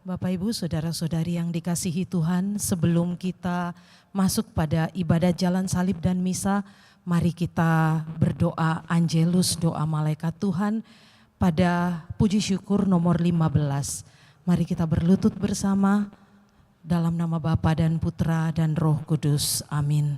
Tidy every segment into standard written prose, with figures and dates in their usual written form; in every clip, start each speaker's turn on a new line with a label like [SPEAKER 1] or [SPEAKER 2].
[SPEAKER 1] Bapak Ibu, saudara-saudari yang dikasihi Tuhan, sebelum kita masuk pada ibadah jalan salib dan misa, mari kita berdoa Angelus, doa malaikat Tuhan pada puji syukur nomor 15. Mari kita berlutut bersama dalam nama Bapa dan Putra dan Roh Kudus. Amin.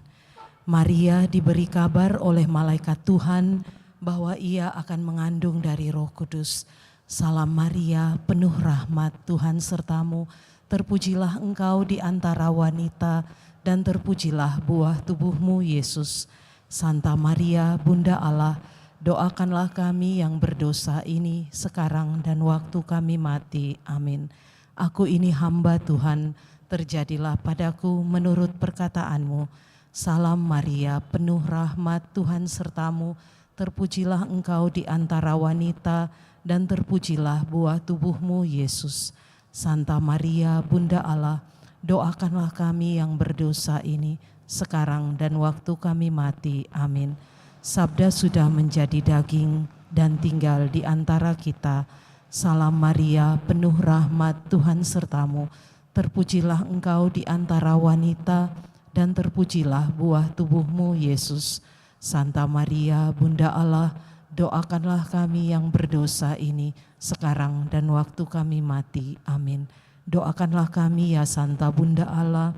[SPEAKER 1] Maria diberi kabar oleh malaikat Tuhan bahwa ia akan mengandung dari Roh Kudus. Salam Maria, penuh rahmat, Tuhan sertamu, terpujilah engkau di antara wanita dan terpujilah buah tubuhmu Yesus. Santa Maria, Bunda Allah, doakanlah kami yang berdosa ini sekarang dan waktu kami mati. Amin. Aku ini hamba Tuhan, terjadilah padaku menurut perkataanmu. Salam Maria, penuh rahmat, Tuhan sertamu, terpujilah engkau di antara wanita dan terpujilah buah tubuhmu Yesus. Santa Maria, Bunda Allah, doakanlah kami yang berdosa ini sekarang dan waktu kami mati. Amin. Sabda sudah menjadi daging dan tinggal di antara kita. Salam Maria, penuh rahmat, Tuhan sertamu, terpujilah engkau di antara wanita dan terpujilah buah tubuhmu Yesus. Santa Maria, Bunda Allah, doakanlah kami yang berdosa ini sekarang dan waktu kami mati. Amin. Doakanlah kami ya Santa Bunda Allah.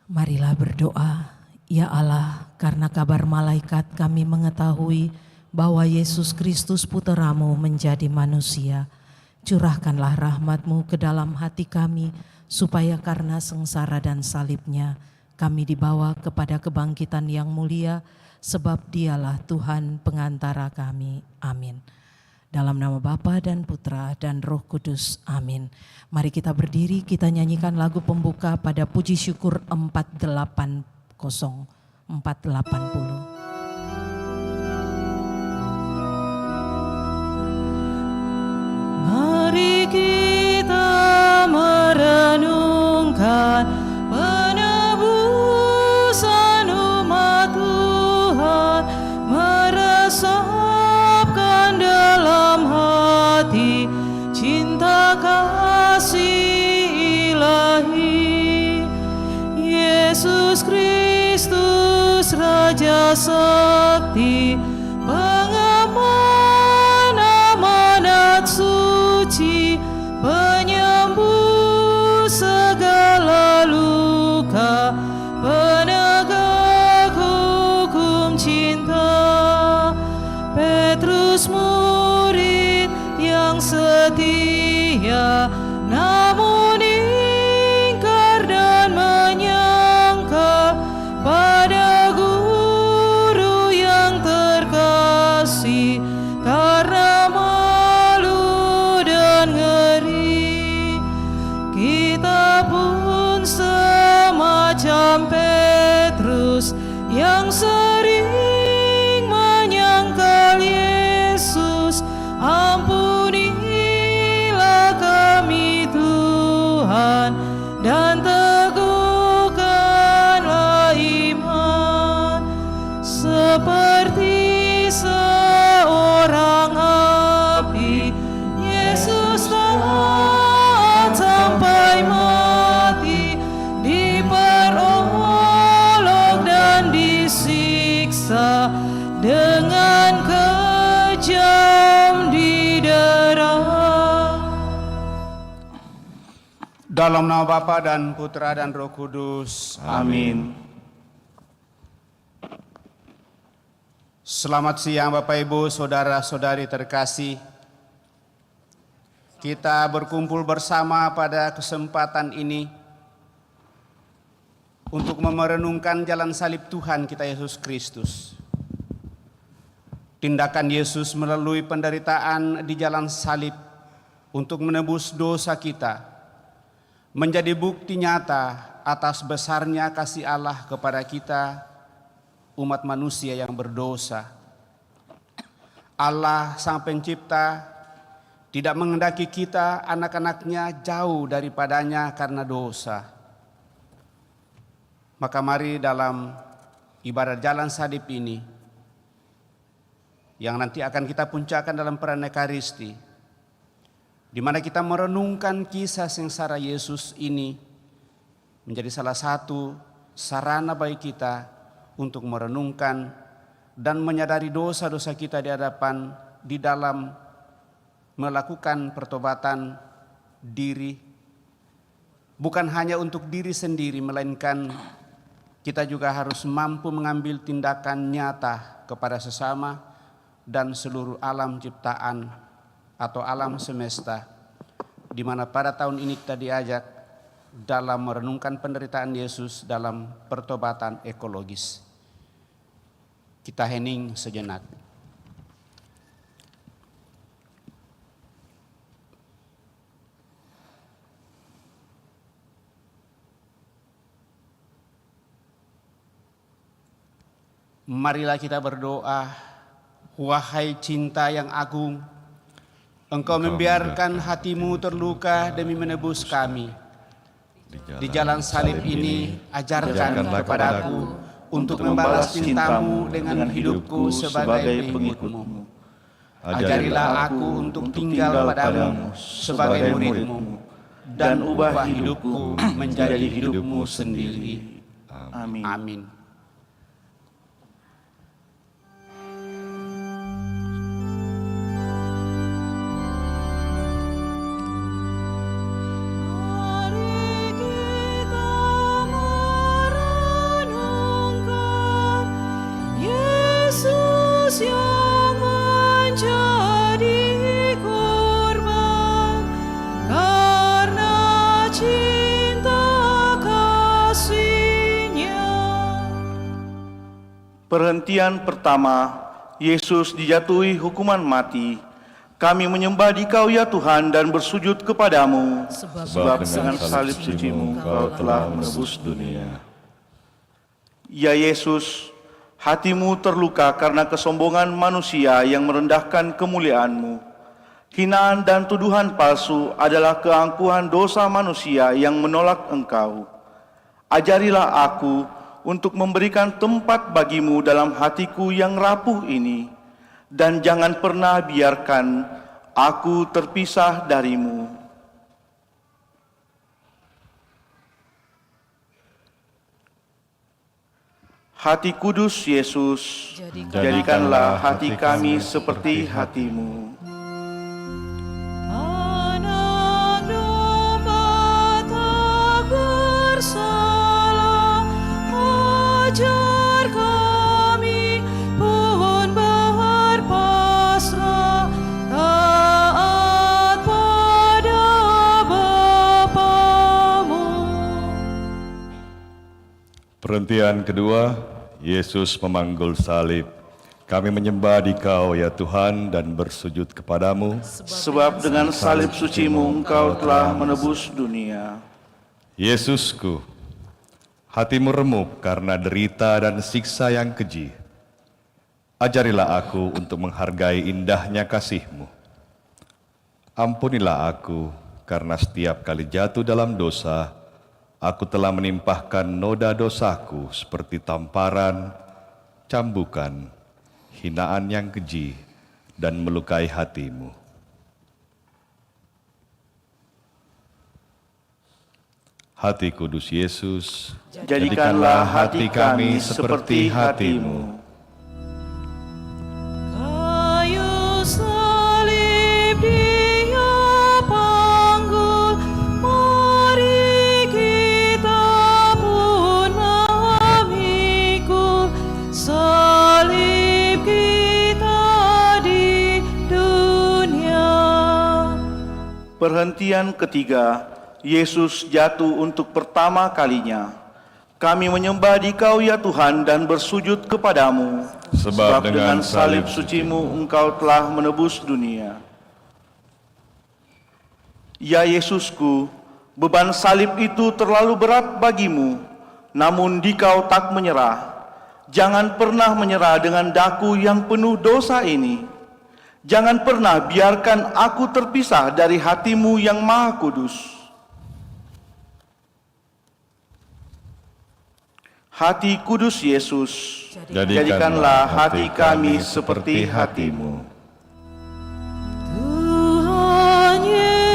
[SPEAKER 1] Marilah berdoa. Ya Allah, karena kabar malaikat kami mengetahui bahwa Yesus Kristus Puteramu menjadi manusia. Curahkanlah rahmat-Mu ke dalam hati kami, supaya karena sengsara dan salibnya kami dibawa kepada kebangkitan yang mulia, sebab dialah Tuhan pengantara kami. Amin. Dalam nama Bapa dan Putra dan Roh Kudus. Amin. Mari kita berdiri, kita nyanyikan lagu pembuka pada puji syukur 480. 480. Mari kita merenungkan penebusan umat Tuhan, meresapkan dalam hati cinta kasih ilahi. Yesus Kristus Raja Sakti, pengaman amanat suci, penyembuh segala luka, penegak hukum cinta. Petrus murid yang setia, namun ingkar dan menyangka pada guru yang terkasih, karena malu dan ngeri. Kita pun semacam Petrus yang sering menyangkal Yesus. Ampunilah kami Tuhan, dan teguhkanlah iman seperti seorang api. Yesus taat sampai mati, diperolok dan disiksa, dengan kejam didera.
[SPEAKER 2] Dalam nama Bapa dan Putra dan Roh Kudus. Amin. Selamat siang Bapak Ibu, saudara-saudari terkasih. Kita berkumpul bersama pada kesempatan ini untuk merenungkan jalan salib Tuhan kita Yesus Kristus. Tindakan Yesus melalui penderitaan di jalan salib untuk menebus dosa kita menjadi bukti nyata atas besarnya kasih Allah kepada kita, umat manusia yang berdosa. Allah Sang Pencipta tidak menghendaki kita anak-anaknya jauh daripadanya karena dosa. Maka mari dalam ibadat jalan salib ini, yang nanti akan kita puncakkan dalam peran Ekaristi, di mana kita merenungkan kisah sengsara Yesus ini menjadi salah satu sarana bagi kita untuk merenungkan dan menyadari dosa-dosa kita di dalam melakukan pertobatan diri, bukan hanya untuk diri sendiri, melainkan kita juga harus mampu mengambil tindakan nyata kepada sesama dan seluruh alam ciptaan atau alam semesta, di mana pada tahun ini kita diajak dalam merenungkan penderitaan Yesus dalam pertobatan ekologis. Kita hening sejenak. Marilah kita berdoa. Wahai cinta yang agung, Engkau membiarkan hatimu terluka demi menebus kami. Di jalan salib ini, ajarkan kepadaku untuk membalas cintamu dengan hidupku sebagai pengikutmu. Ajarilah aku untuk tinggal padamu sebagai muridmu, dan ubah hidupku menjadi hidupmu sendiri. Amin. Amin.
[SPEAKER 3] Perhentian pertama, Yesus dijatuhi hukuman mati. Kami menyembah Dikau ya Tuhan dan bersujud kepadamu, sebab dengan salib suci-Mu Engkau telah menebus dunia. Ya Yesus, hatimu terluka karena kesombongan manusia yang merendahkan kemuliaan-Mu. Hinaan dan tuduhan palsu adalah keangkuhan dosa manusia yang menolak Engkau. Ajarilah aku untuk memberikan tempat bagi-Mu dalam hatiku yang rapuh ini, dan jangan pernah biarkan aku terpisah dari-Mu. Hati kudus Yesus, jadikanlah hati kami seperti hati-Mu.
[SPEAKER 1] Ajar kami pun berpasrah taat pada Bapa-Mu.
[SPEAKER 4] Perhentian kedua, Yesus memanggul salib. Kami menyembah Dikau ya Tuhan dan bersujud kepadamu,
[SPEAKER 3] sebab dengan salib suci-Mu Engkau telah menebus dunia.
[SPEAKER 4] Yesusku, hatimu remuk karena derita dan siksa yang keji. Ajarilah aku untuk menghargai indahnya kasih-Mu. Ampunilah aku karena setiap kali jatuh dalam dosa, aku telah menimpahkan noda dosaku seperti tamparan, cambukan, hinaan yang keji, dan melukai hati-Mu. Hati kudus Yesus, jadikanlah hati kami seperti hati-Mu.
[SPEAKER 1] Kayu salib Dia panggul, mari kita pun memikul salib kita di dunia.
[SPEAKER 3] Perhentian ketiga, Yesus jatuh untuk pertama kalinya. Kami menyembah Dikau ya Tuhan dan bersujud kepadamu, sebab dengan salib suci-Mu Engkau telah menebus dunia. Ya Yesusku, beban salib itu terlalu berat bagi-Mu, namun Dikau tak menyerah. Jangan pernah menyerah dengan daku yang penuh dosa ini. Jangan pernah biarkan aku terpisah dari hati-Mu yang maha kudus. Hati kudus Yesus, jadikanlah hati kami seperti hati-Mu.
[SPEAKER 1] Tuhan Yesus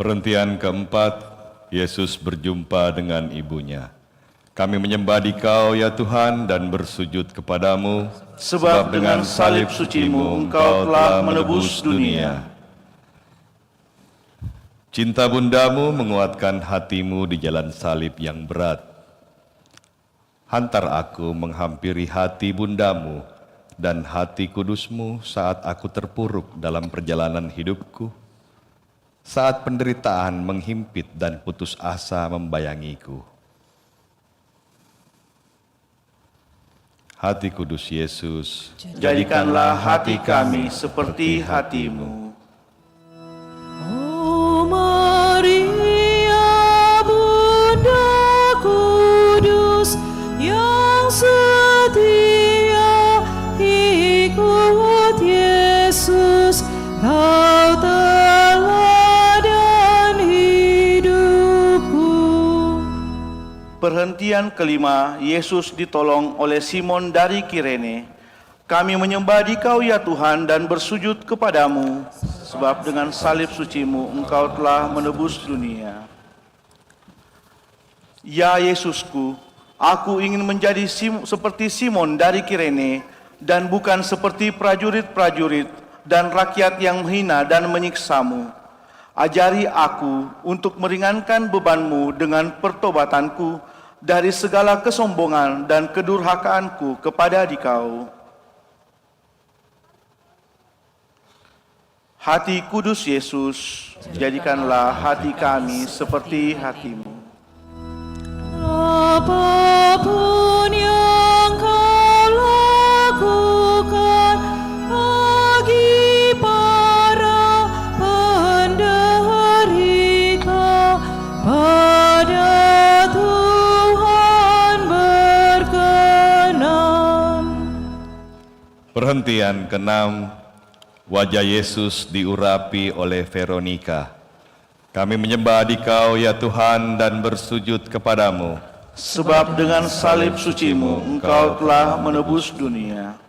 [SPEAKER 4] Perhentian keempat, Yesus berjumpa dengan ibunya. Kami menyembah Dikau ya Tuhan dan bersujud kepadamu,
[SPEAKER 3] Sebab dengan salib suci-Mu Engkau telah menebus dunia.
[SPEAKER 4] Cinta bundamu menguatkan hatimu di jalan salib yang berat. Hantar aku menghampiri hati bundamu dan hati kudusmu saat aku terpuruk dalam perjalanan hidupku, saat penderitaan menghimpit dan putus asa membayangiku. Hati kudus Yesus,
[SPEAKER 3] Jadikanlah hati kami seperti hati-Mu.
[SPEAKER 1] Oh Maria, Bunda Kudus yang setia ikut Yesus, Kau teladan hidupku.
[SPEAKER 3] Perhentian kelima, Yesus ditolong oleh Simon dari Kirene. Kami menyembah Dikau ya Tuhan dan bersujud kepadamu, sebab dengan salib suci-Mu Engkau telah menebus dunia. Ya Yesusku, aku ingin menjadi seperti Simon dari Kirene, dan bukan seperti prajurit-prajurit dan rakyat yang menghina dan menyiksa-Mu. Ajari aku untuk meringankan beban-Mu dengan pertobatanku dari segala kesombongan dan kedurhakaanku kepada Dikau. Hati kudus Yesus, jadikanlah hati kami seperti hati-Mu.
[SPEAKER 1] Apapun yang Kau lakukan bagi para penderita, pada Tuhan berkenan.
[SPEAKER 4] perhentian keenam, wajah Yesus diurapi oleh Veronika. Kami menyembah Dikau ya Tuhan dan bersujud kepadamu,
[SPEAKER 3] Sebab dengan salib suci-Mu Engkau telah menebus dunia.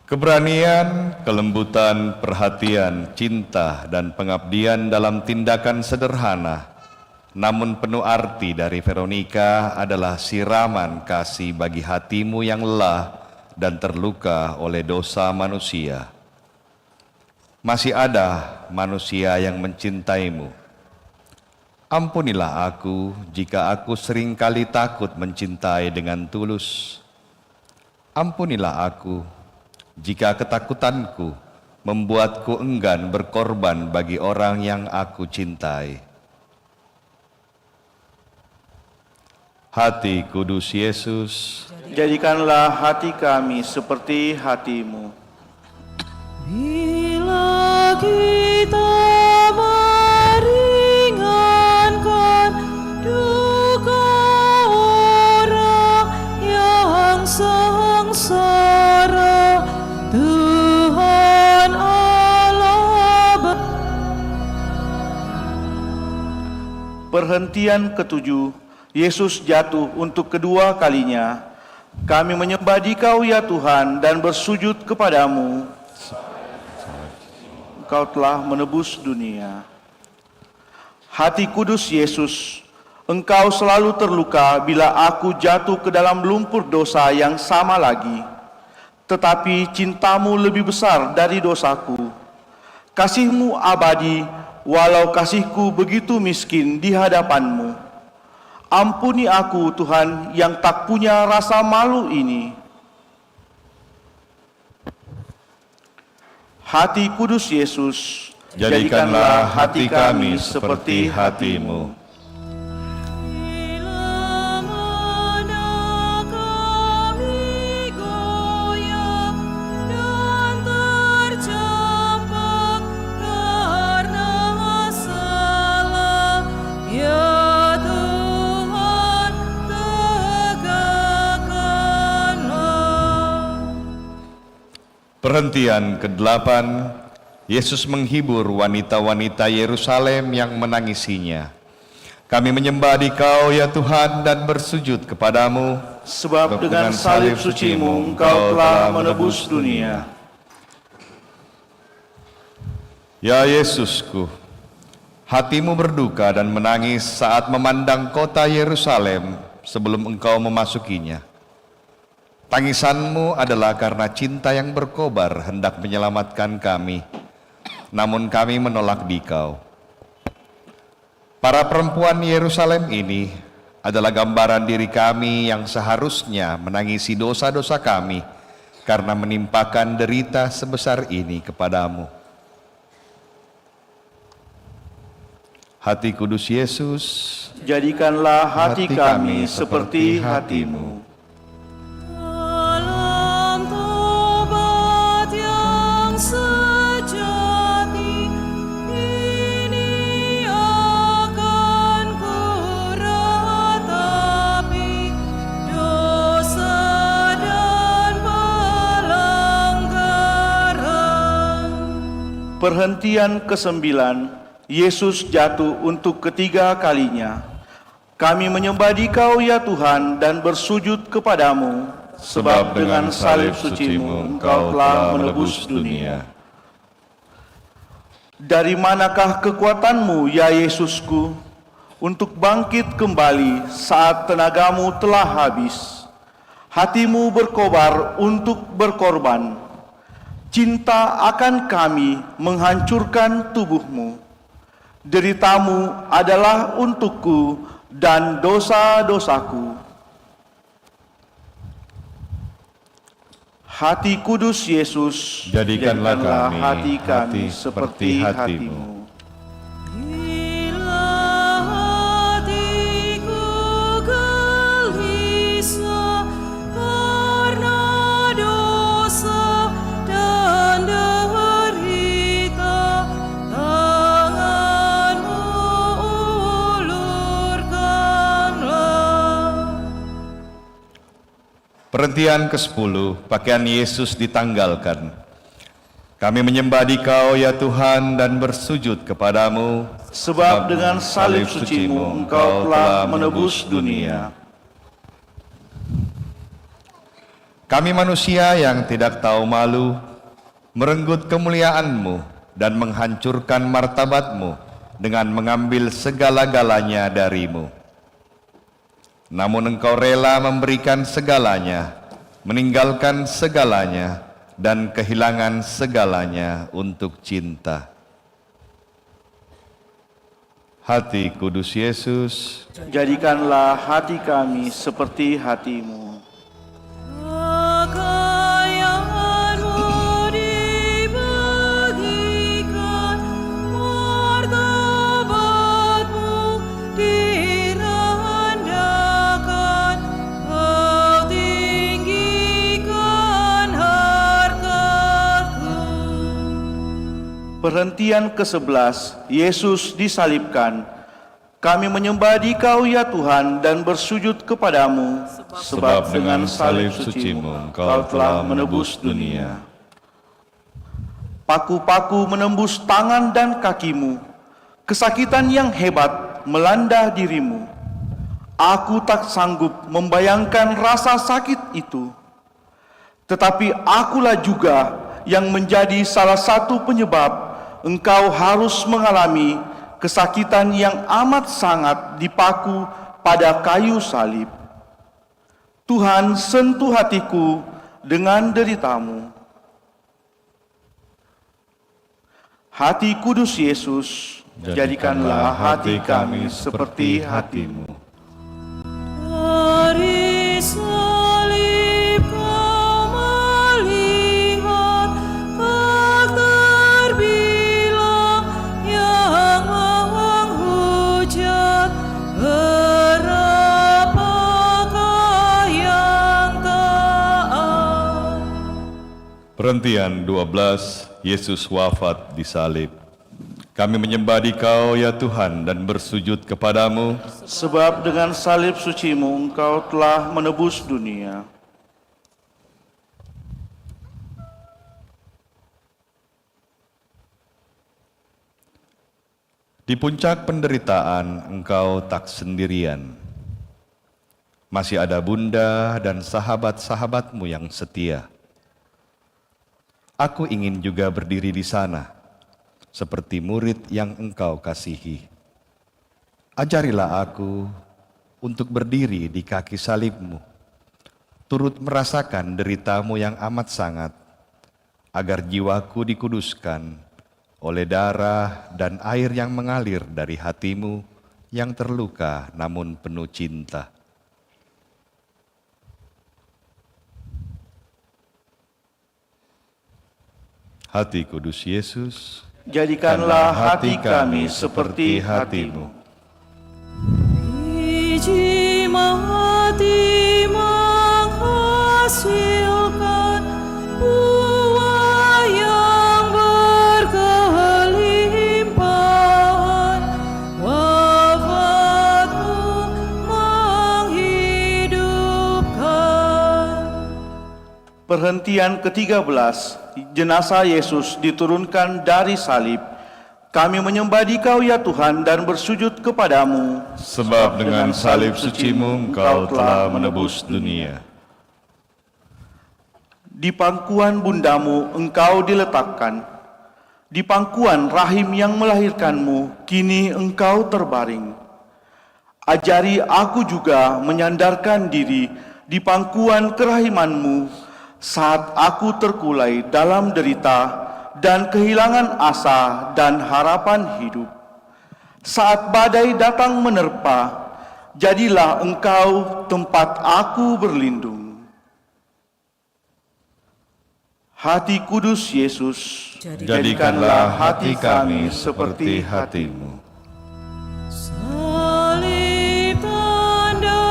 [SPEAKER 4] keberanian, kelembutan, perhatian, cinta, dan pengabdian dalam tindakan sederhana, namun penuh arti dari Veronika adalah siraman kasih bagi hatimu yang lelah dan terluka oleh dosa manusia. Masih ada manusia yang mencintaimu. Ampunilah aku jika aku seringkali takut mencintai dengan tulus. Ampunilah aku jika ketakutanku membuatku enggan berkorban bagi orang yang aku cintai. Hati kudus Yesus,
[SPEAKER 3] Jadikanlah hati kami seperti hati-Mu.
[SPEAKER 1] Bila kita meringankan duka orang yang sengsara, Tuhan Allah
[SPEAKER 3] Perhentian ketujuh, Yesus jatuh untuk kedua kalinya. Kami menyembah Dikau ya Tuhan dan bersujud kepadamu. Engkau telah menebus dunia. Hati kudus Yesus, Engkau selalu terluka bila aku jatuh ke dalam lumpur dosa yang sama lagi. Tetapi cintamu lebih besar dari dosaku. Kasih-Mu abadi, walau kasih-Ku begitu miskin di hadapan-Mu. Ampuni aku Tuhan yang tak punya rasa malu ini. Hati kudus Yesus,
[SPEAKER 4] jadikanlah hati kami seperti hati-Mu.
[SPEAKER 1] Bila mana kami goyah dan terjebak karena salah, ya Tuhan tegakkanlah.
[SPEAKER 4] Perhentian ke-8, Yesus menghibur wanita-wanita Yerusalem yang menangisinya. Kami menyembah Dikau ya Tuhan dan bersujud kepadamu,
[SPEAKER 3] sebab dengan salib suci-Mu Engkau telah menebus dunia.
[SPEAKER 4] Ya Yesusku, Hatimu berduka dan menangis saat memandang kota Yerusalem sebelum engkau memasukinya. Tangisanmu adalah karena cinta yang berkobar hendak menyelamatkan kami, namun kami menolak dikau. Para perempuan Yerusalem ini adalah gambaran diri kami yang seharusnya menangisi dosa-dosa kami karena menimpakan derita sebesar ini kepadamu. Hati kudus Yesus,
[SPEAKER 3] jadikanlah hati kami seperti hati-Mu.
[SPEAKER 1] Dalam tobat yang sejati, ini akan kuratapi dosa dan pelanggaran.
[SPEAKER 3] Perhentian ke-9, Yesus jatuh untuk ketiga kalinya. Kami menyembah Dikau ya Tuhan dan bersujud kepadamu, sebab dengan salib suci-Mu Engkau telah menebus dunia. Dari manakah kekuatan-Mu ya Yesusku untuk bangkit kembali saat tenagamu telah habis? Hatimu berkobar untuk berkorban. Cinta akan kami menghancurkan tubuh-Mu. Deritamu adalah untukku dan dosa-dosaku. Hati kudus Yesus,
[SPEAKER 4] jadikanlah
[SPEAKER 3] hati kami
[SPEAKER 4] seperti hati-Mu.
[SPEAKER 1] Bila hatiku gelisah karena dosa dan derita, tangan-Mu ulurkanlah.
[SPEAKER 4] Perhentian ke-10, pakaian Yesus ditanggalkan. Kami menyembah Dikau ya Tuhan dan bersujud kepadamu,
[SPEAKER 3] sebab dengan salib suci-Mu Engkau telah menebus dunia.
[SPEAKER 4] Kami manusia yang tidak tahu malu, merenggut kemuliaan-Mu dan menghancurkan martabat-Mu dengan mengambil segala-galanya dari-Mu. Namun Engkau rela memberikan segalanya, meninggalkan segalanya, dan kehilangan segalanya untuk cinta. Hati kudus Yesus,
[SPEAKER 3] Jadikanlah hati kami seperti hati-Mu.
[SPEAKER 1] Pakaian-Mu dibagikan, martabat-Mu direndahkan, Kau tinggikan harkat-Ku.
[SPEAKER 3] Perhentian ke-11, Yesus disalibkan. Kami menyembah Dikau ya Tuhan dan bersujud kepadamu, sebab dengan salib suci-Mu Engkau telah menebus dunia. Paku-paku menembus tangan dan kakimu, kesakitan yang hebat melanda dirimu. Aku tak sanggup membayangkan rasa sakit itu, tetapi akulah juga yang menjadi salah satu penyebab engkau harus mengalami kesakitan yang amat sangat dipaku pada kayu salib. Tuhan, sentuh hatiku dengan derita-Mu. Hati kudus Yesus, jadikanlah hati kami seperti hati-Mu.
[SPEAKER 1] Dari salib Kau melihat hak terbilang yang menghujat, berapakah yang taat.
[SPEAKER 4] perhentian 12, Yesus wafat di salib. Kami menyembah Dikau ya Tuhan dan bersujud kepadamu,
[SPEAKER 3] Sebab dengan salib suci-Mu Engkau telah menebus dunia.
[SPEAKER 4] di puncak penderitaan Engkau tak sendirian. Masih ada Bunda dan sahabat-sahabat-Mu yang setia. Aku ingin juga berdiri di sana, seperti murid yang Engkau kasihi. Ajarilah aku untuk berdiri di kaki salib-Mu, turut merasakan derita-Mu yang amat sangat, agar jiwaku dikuduskan oleh darah dan air yang mengalir dari hati-Mu yang terluka namun penuh cinta. Hati kudus Yesus,
[SPEAKER 3] jadikanlah hati kami seperti hati-Mu.
[SPEAKER 1] Biji mati menghasilkan buah yang berkelimpahan, wafat-Mu menghidupkan.
[SPEAKER 3] Perhentian ke-13, jenazah Yesus diturunkan dari salib. Kami menyembah Dikau ya Tuhan dan bersujud kepadamu.
[SPEAKER 4] sebab dengan salib suci-Mu Engkau telah menebus dunia.
[SPEAKER 3] Di pangkuan bundamu Engkau diletakkan. Di pangkuan rahim yang melahirkanmu kini Engkau terbaring. Ajari aku juga menyandarkan diri di pangkuan kerahimanmu saat aku terkulai dalam derita dan kehilangan asa dan harapan hidup. Saat badai datang menerpa, jadilah Engkau tempat aku berlindung. Hati kudus Yesus,
[SPEAKER 4] Jadikanlah hati kami seperti hati-Mu.
[SPEAKER 1] Salib tanda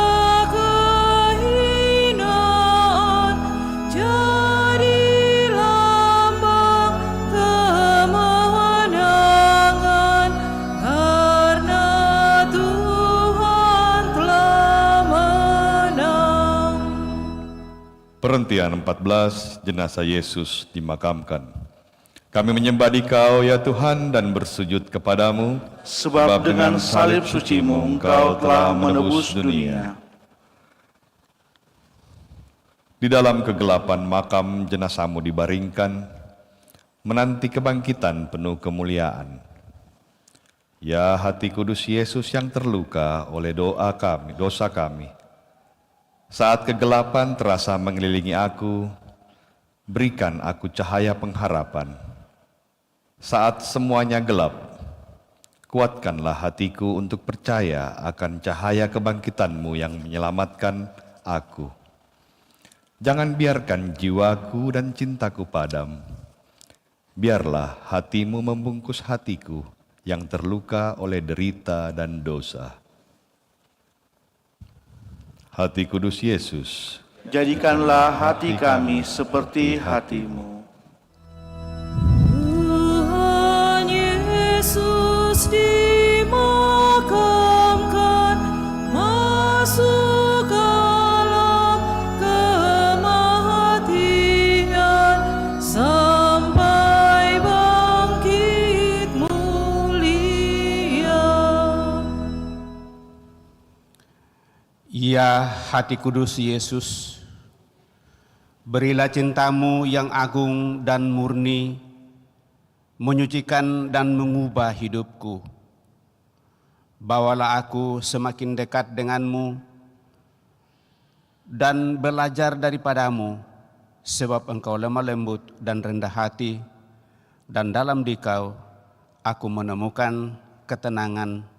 [SPEAKER 1] kehinaan, jadi lambang kemenangan, karena Tuhan telah menang.
[SPEAKER 4] Perhentian 14, jenazah Yesus dimakamkan. Kami menyembah Dikau ya Tuhan dan bersujud kepadamu,
[SPEAKER 3] sebab dengan salib suci-Mu Engkau telah menebus dunia.
[SPEAKER 4] Di dalam kegelapan makam jenazah-Mu dibaringkan, menanti kebangkitan penuh kemuliaan. Ya hati kudus Yesus yang terluka oleh dosa kami, saat kegelapan terasa mengelilingi aku, berikan aku cahaya pengharapan. Saat semuanya gelap, kuatkanlah hatiku untuk percaya akan cahaya kebangkitan-Mu yang menyelamatkan aku. Jangan biarkan jiwaku dan cintaku padam. Biarlah hati-Mu membungkus hatiku yang terluka oleh derita dan dosa. Hati kudus Yesus,
[SPEAKER 3] Jadikanlah hati kami seperti hati-Mu.
[SPEAKER 1] Tuhan Yesus dimakamkan, masuk alam kematian, sampai bangkit mulia.
[SPEAKER 2] Ya hati kudus Yesus, berilah cinta-Mu yang agung dan murni, menyucikan dan mengubah hidupku. Bawalah aku semakin dekat dengan-Mu dan belajar daripada-Mu, sebab Engkau lemah lembut dan rendah hati, dan dalam Dikau aku menemukan ketenangan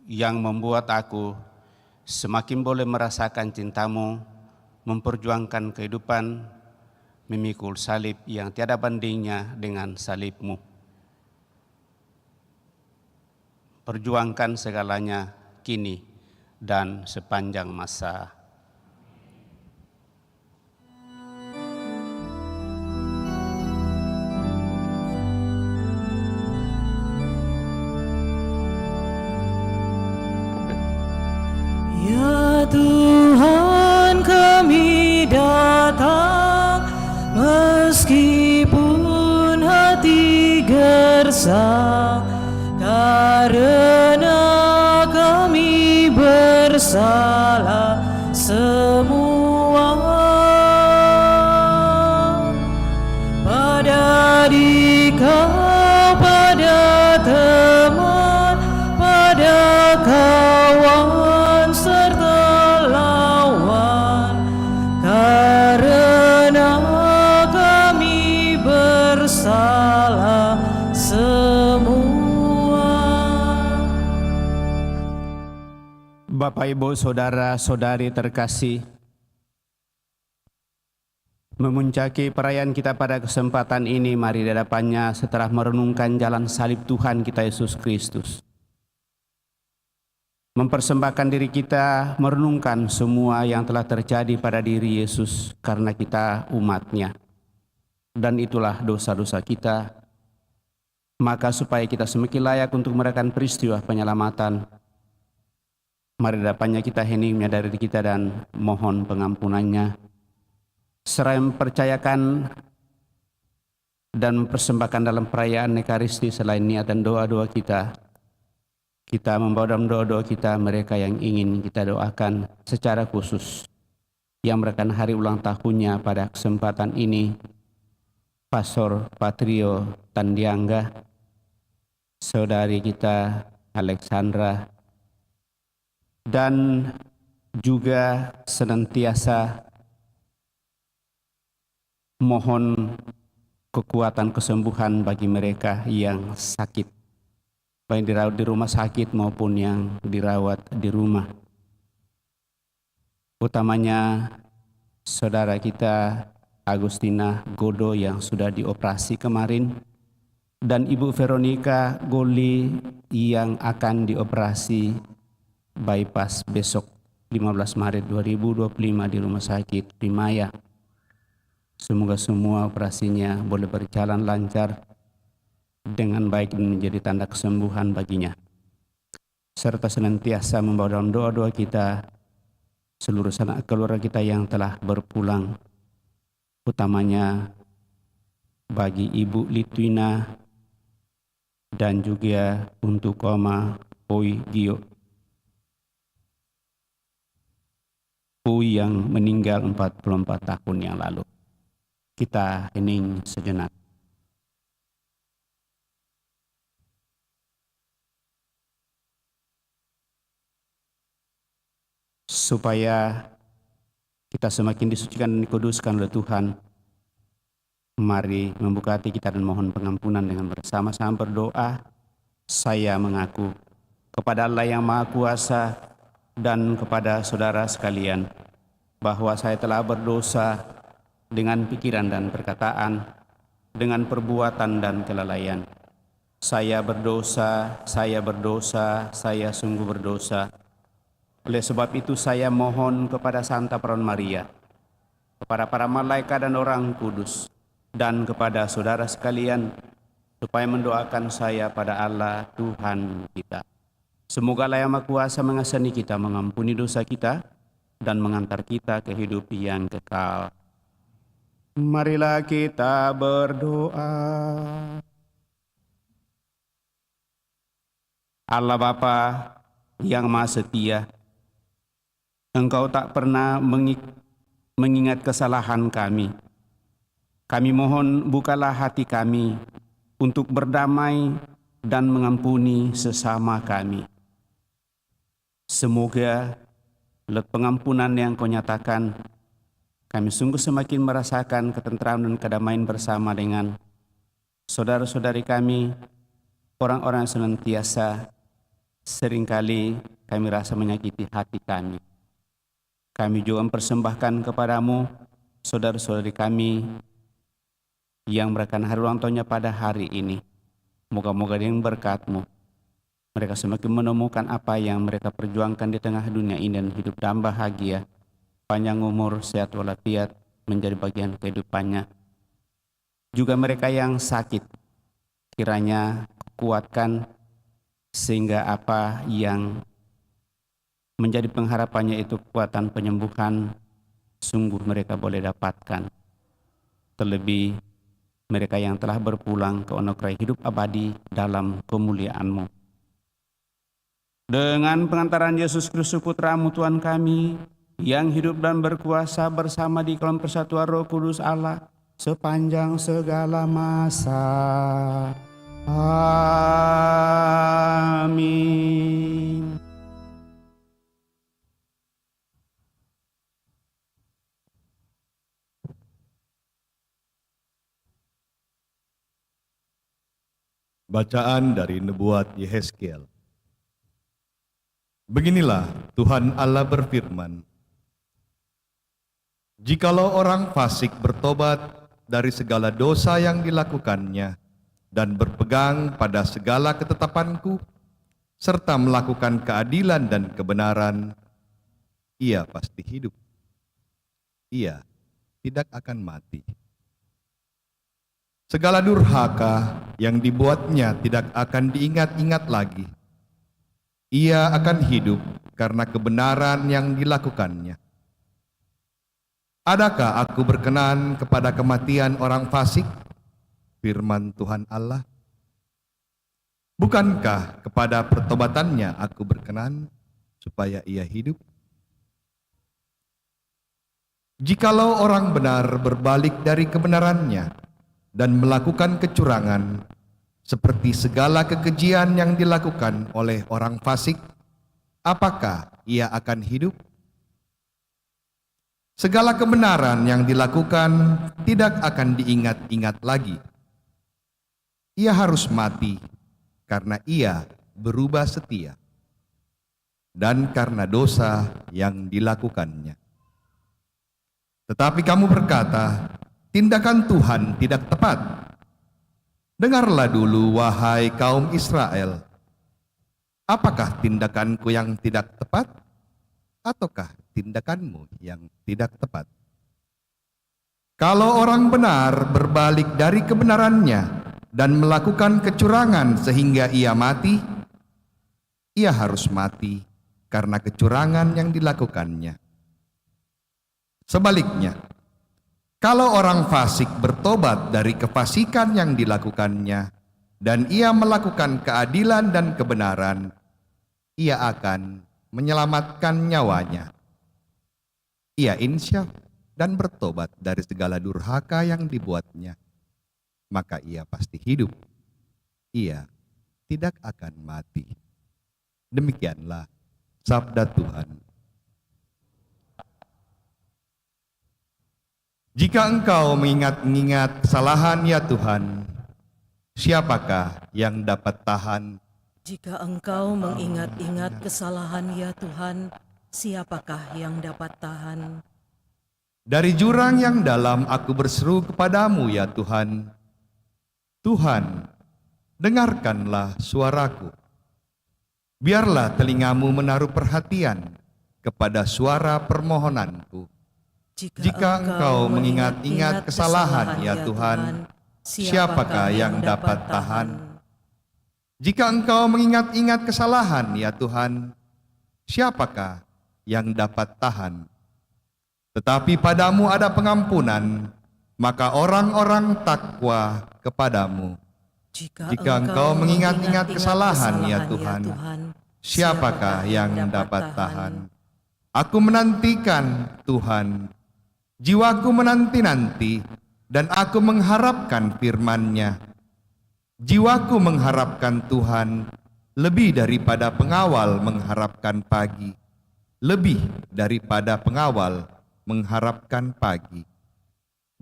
[SPEAKER 2] yang membuat aku semakin boleh merasakan cinta-Mu, memperjuangkan kehidupan, memikul salib yang tiada bandingnya dengan salib-Mu. Perjuangkan segalanya kini dan sepanjang masa.
[SPEAKER 1] Ya Tuhan, kami datang meskipun hati gersang, karena kami bersalah semua. karena kami bersalah semua.
[SPEAKER 2] Bapak, Ibu, Saudara-saudari terkasih, memuncaki perayaan kita pada kesempatan ini, mari di hadapannya setelah merenungkan jalan salib Tuhan kita Yesus Kristus. Mempersembahkan diri kita, merenungkan semua yang telah terjadi pada diri Yesus karena kita umatnya. Dan itulah dosa-dosa kita. Maka supaya kita semakin layak untuk merayakan peristiwa penyelamatan, mari di hadapannya kita hening menyadari diri kita dan mohon pengampunannya. Seraya mempercayakan dan mempersembahkan dalam perayaan Ekaristi selain niat dan doa-doa kita. Kita membawa dalam doa-doa kita mereka yang ingin kita doakan secara khusus, yang merayakan hari ulang tahunnya pada kesempatan ini, Pastor Patrio Tandiangga, saudari kita Alexandra, dan juga senantiasa mohon kekuatan kesembuhan bagi mereka yang sakit, baik dirawat di rumah sakit maupun yang dirawat di rumah. Utamanya saudara kita Agustina Godo yang sudah dioperasi kemarin, dan Ibu Veronica Goli yang akan dioperasi bypass besok 15 Maret 2025 di Rumah Sakit Primaya. Semoga semua operasinya boleh berjalan lancar dengan baik dan menjadi tanda kesembuhan baginya. Serta senantiasa membawa dalam doa-doa kita seluruh sanak keluarga kita yang telah berpulang, utamanya bagi Ibu Litwina dan juga untuk Oma Poi Gio Pui yang meninggal 44 tahun yang lalu. Kita hening sejenak. Supaya kita semakin disucikan dan dikuduskan oleh Tuhan, mari membuka hati kita dan mohon pengampunan dengan bersama-sama berdoa. Saya mengaku kepada Allah yang Maha Kuasa dan kepada saudara sekalian bahwa saya telah berdosa dengan pikiran dan perkataan, dengan perbuatan dan kelalaian. Saya berdosa, saya sungguh berdosa. Oleh sebab itu saya mohon kepada Santa Peron Maria, kepada para malaikat dan orang kudus, dan kepada saudara sekalian, supaya mendoakan saya pada Allah Tuhan kita. Semoga Allah yang Maha Kuasa mengasihani kita, mengampuni dosa kita, dan mengantar kita ke hidup yang kekal. Marilah kita berdoa. Allah Bapa yang Maha Setia, Engkau tak pernah mengingat kesalahan kami. Kami mohon bukalah hati kami untuk berdamai dan mengampuni sesama kami. Semoga lewat pengampunan yang Kau nyatakan, kami sungguh semakin merasakan ketenteraman dan kedamaian bersama dengan saudara-saudari kami, orang-orang yang senantiasa seringkali kami rasa menyakiti hati kami. Kami juga mempersembahkan kepadamu saudara-saudari kami yang merayakan hari ulang tahunnya pada hari ini. Moga-moga dengan berkat-Mu, mereka semakin menemukan apa yang mereka perjuangkan di tengah dunia ini dan hidup dan bahagia, panjang umur, sehat walafiat menjadi bagian kehidupannya. Juga mereka yang sakit, kiranya kuatkan sehingga apa yang menjadi pengharapannya itu kekuatan penyembuhan sungguh mereka boleh dapatkan. Terlebih mereka yang telah berpulang ke anugerah hidup abadi dalam kemuliaan-Mu. Dengan pengantaran Yesus Kristus Putra-Mu Tuhan kami, yang hidup dan berkuasa bersama di dalam persatuan Roh Kudus Allah sepanjang segala masa. Amin.
[SPEAKER 4] Bacaan dari Nubuat Yehezkiel. Beginilah Tuhan Allah berfirman, jikalau orang fasik bertobat dari segala dosa yang dilakukannya dan berpegang pada segala ketetapanku, serta melakukan keadilan dan kebenaran, ia pasti hidup. Ia tidak akan mati. Segala durhaka yang dibuatnya tidak akan diingat-ingat lagi. Ia akan hidup karena kebenaran yang dilakukannya. Adakah aku berkenan kepada kematian orang fasik? Firman Tuhan Allah. Bukankah kepada pertobatannya aku berkenan supaya ia hidup? Jikalau orang benar berbalik dari kebenarannya dan melakukan kecurangan, seperti segala kekejian yang dilakukan oleh orang fasik, apakah ia akan hidup? Segala kebenaran yang dilakukan tidak akan diingat-ingat lagi. Ia harus mati karena ia berubah setia, dan karena dosa yang dilakukannya. Tetapi kamu berkata, tindakan Tuhan tidak tepat. Dengarlah dulu, wahai kaum Israel. Apakah tindakanku yang tidak tepat? Ataukah tindakanmu yang tidak tepat? Kalau orang benar berbalik dari kebenarannya dan melakukan kecurangan sehingga ia mati, ia harus mati karena kecurangan yang dilakukannya. Sebaliknya, kalau orang fasik bertobat dari kefasikan yang dilakukannya dan ia melakukan keadilan dan kebenaran, ia akan menyelamatkan nyawanya. Ia insyaf dan bertobat dari segala durhaka yang dibuatnya, maka ia pasti hidup. Ia tidak akan mati. Demikianlah sabda Tuhan. Jika engkau mengingat-ingat kesalahan ya Tuhan, siapakah yang dapat tahan?
[SPEAKER 1] Jika engkau mengingat-ingat kesalahan ya Tuhan, siapakah yang dapat tahan?
[SPEAKER 4] Dari jurang yang dalam aku berseru kepadamu ya Tuhan. Tuhan, dengarkanlah suaraku. Biarlah telingamu menaruh perhatian kepada suara permohonanku. Jika engkau mengingat-ingat kesalahan ya Tuhan, siapakah yang dapat tahan? Jika engkau mengingat-ingat kesalahan ya Tuhan, siapakah yang dapat tahan? Tetapi padamu ada pengampunan, maka orang-orang takwa kepadamu. Jika engkau mengingat-ingat kesalahan ya Tuhan, siapakah yang dapat tahan? Aku menantikan Tuhan, jiwaku menanti-nanti, dan aku mengharapkan firman-Nya. Jiwaku mengharapkan Tuhan lebih daripada pengawal mengharapkan pagi, lebih daripada pengawal mengharapkan pagi.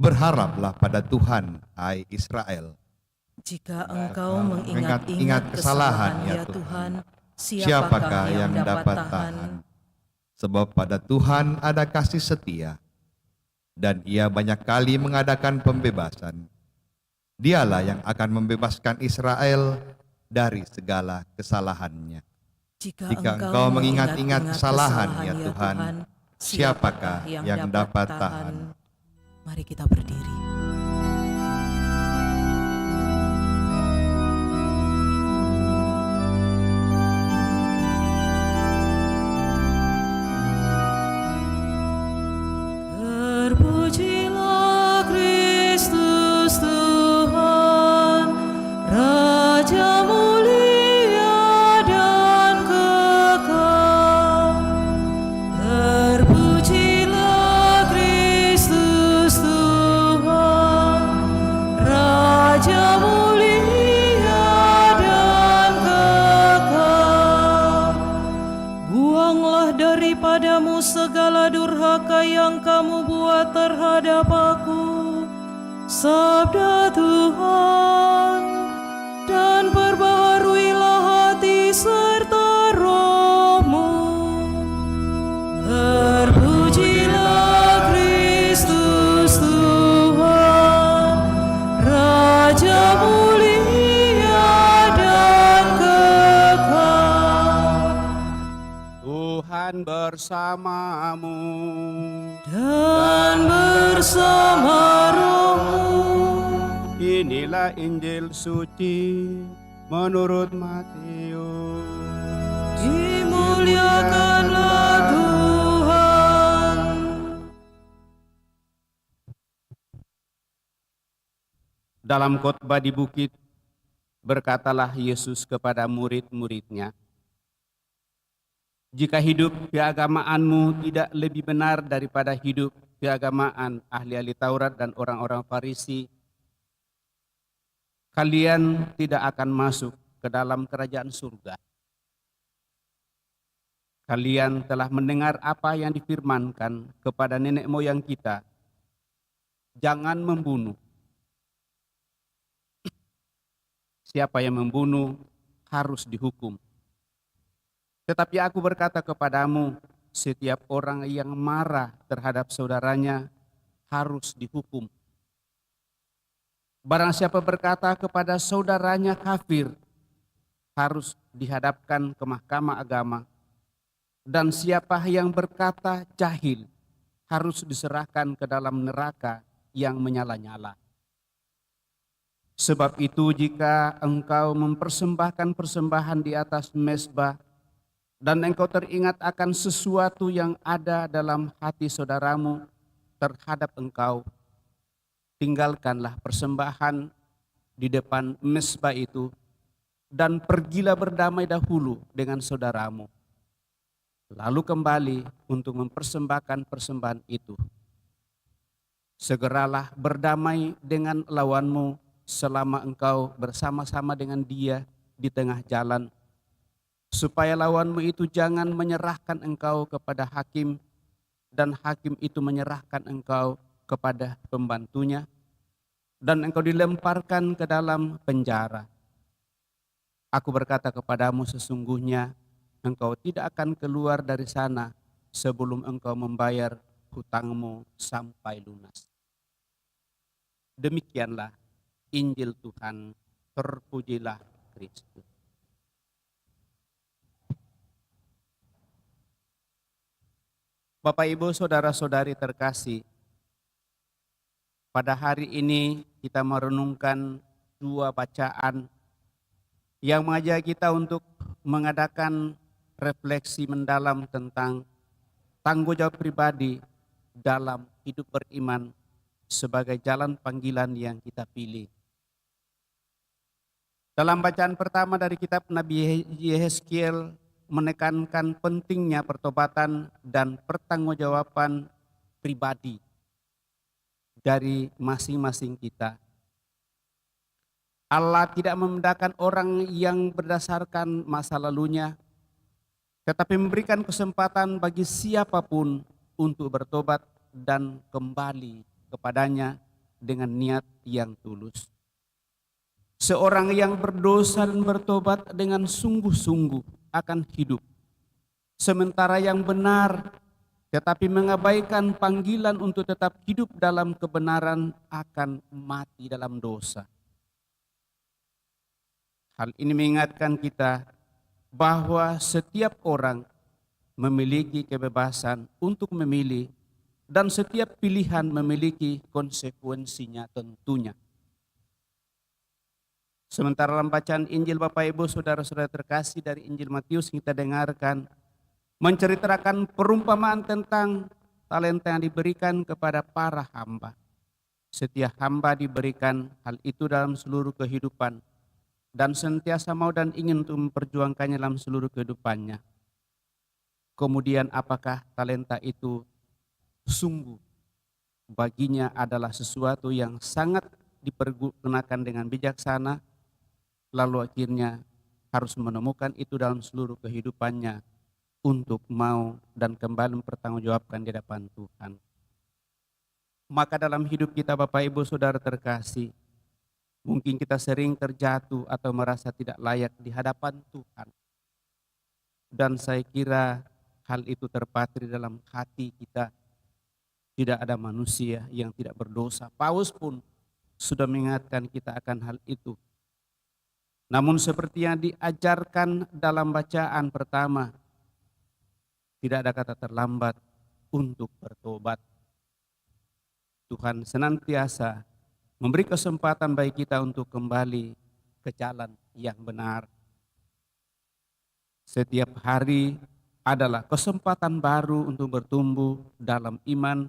[SPEAKER 4] Berharaplah pada Tuhan, hai Israel.
[SPEAKER 1] Jika engkau mengingat-ingat kesalahan ya Tuhan,
[SPEAKER 4] siapakah yang dapat tahan? Sebab pada Tuhan ada kasih setia, dan Ia banyak kali mengadakan pembebasan. Dialah yang akan membebaskan Israel dari segala kesalahannya. Jika engkau mengingat-ingat kesalahan ya Tuhan, siapakah yang dapat tahan?
[SPEAKER 1] Mari kita berdiri. Terpujilah Kristus Tuhan, Raja mulia dan kekal. Terpujilah Kristus Tuhan, Raja mulia dan kekal. Buanglah daripadamu segala durhaka yang kamu buat terhadap aku, sabda Tuhan, dan
[SPEAKER 2] bersamamu.
[SPEAKER 1] Dan bersama rohmu.
[SPEAKER 2] Inilah Injil suci menurut Matius.
[SPEAKER 1] Dimuliakanlah Tuhan.
[SPEAKER 2] Dalam khotbah di bukit, berkatalah Yesus kepada murid-muridnya, "Jika hidup keagamaanmu tidak lebih benar daripada hidup keagamaan ahli-ahli Taurat dan orang-orang Farisi, kalian tidak akan masuk ke dalam kerajaan surga. Kalian telah mendengar apa yang difirmankan kepada nenek moyang kita, jangan membunuh. Siapa yang membunuh harus dihukum. Tetapi aku berkata kepadamu, setiap orang yang marah terhadap saudaranya harus dihukum. Barang siapa berkata kepada saudaranya kafir, harus dihadapkan ke mahkamah agama. Dan siapa yang berkata jahil, harus diserahkan ke dalam neraka yang menyala-nyala. Sebab itu jika engkau mempersembahkan persembahan di atas mezbah, dan engkau teringat akan sesuatu yang ada dalam hati saudaramu terhadap engkau, tinggalkanlah persembahan di depan mezbah itu, dan pergilah berdamai dahulu dengan saudaramu. Lalu kembali untuk mempersembahkan persembahan itu. Segeralah berdamai dengan lawanmu selama engkau bersama-sama dengan dia di tengah jalan, supaya lawanmu itu jangan menyerahkan engkau kepada hakim, dan hakim itu menyerahkan engkau kepada pembantunya, dan engkau dilemparkan ke dalam penjara. Aku berkata kepadamu, sesungguhnya engkau tidak akan keluar dari sana sebelum engkau membayar hutangmu sampai lunas." Demikianlah Injil Tuhan, terpujilah Kristus. Bapak, Ibu, saudara-saudari terkasih, pada hari ini kita merenungkan dua bacaan yang mengajak kita untuk mengadakan refleksi mendalam tentang tanggung jawab pribadi dalam hidup beriman sebagai jalan panggilan yang kita pilih. Dalam bacaan pertama dari kitab Nabi Yehezkiel menekankan pentingnya pertobatan dan pertanggungjawaban pribadi dari masing-masing kita. Allah tidak membedakan orang yang berdasarkan masa lalunya, tetapi memberikan kesempatan bagi siapapun untuk bertobat dan kembali kepadanya dengan niat yang tulus. Seorang yang berdosa dan bertobat dengan sungguh-sungguh akan hidup, sementara yang benar tetapi mengabaikan panggilan untuk tetap hidup dalam kebenaran akan mati dalam dosa. Hal ini mengingatkan kita bahwa setiap orang memiliki kebebasan untuk memilih, dan setiap pilihan memiliki konsekuensinya tentunya. Sementara dalam bacaan Injil, Bapak Ibu saudara-saudara terkasih, dari Injil Matius kita dengarkan menceritakan perumpamaan tentang talenta yang diberikan kepada para hamba. Setiap hamba diberikan hal itu dalam seluruh kehidupan dan senantiasa mau dan ingin untuk memperjuangkannya dalam seluruh kehidupannya. Kemudian apakah talenta itu sungguh baginya adalah sesuatu yang sangat dipergunakan dengan bijaksana, lalu akhirnya harus menemukan itu dalam seluruh kehidupannya untuk mau dan kembali mempertanggungjawabkan di hadapan Tuhan. Maka dalam hidup kita, Bapak Ibu Saudara terkasih, mungkin kita sering terjatuh atau merasa tidak layak di hadapan Tuhan. Dan saya kira hal itu terpatri dalam hati kita. Tidak ada manusia yang tidak berdosa. Paulus pun sudah mengingatkan kita akan hal itu. Namun seperti yang diajarkan dalam bacaan pertama, Tidak ada kata terlambat untuk bertobat. Tuhan senantiasa memberi kesempatan bagi kita untuk kembali ke jalan yang benar. Setiap hari adalah kesempatan baru untuk bertumbuh dalam iman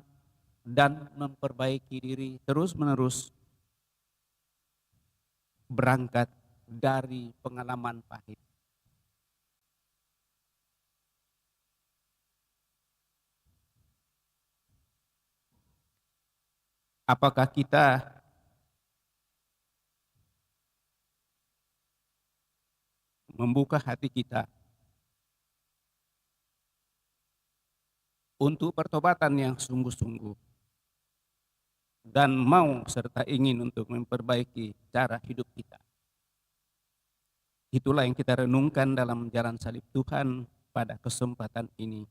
[SPEAKER 2] dan memperbaiki diri terus-menerus, berangkat dari pengalaman pahit. Apakah kita membuka hati kita untuk pertobatan yang sungguh-sungguh dan mau serta ingin untuk memperbaiki cara hidup kita? Itulah yang kita renungkan dalam jalan salib Tuhan pada kesempatan ini,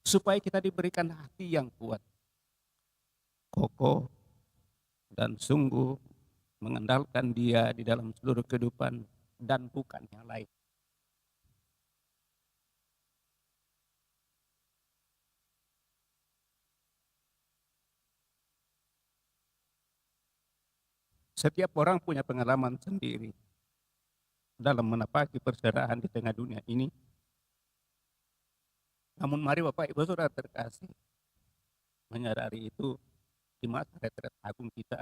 [SPEAKER 2] supaya kita diberikan hati yang kuat, kokoh, dan sungguh mengandalkan Dia di dalam seluruh kehidupan dan bukan yang lain. Setiap orang punya pengalaman sendiri dalam menapaki persaudaraan di tengah dunia ini. Namun mari Bapak Ibu Saudara terkasih, menyadari itu di masa retret agung kita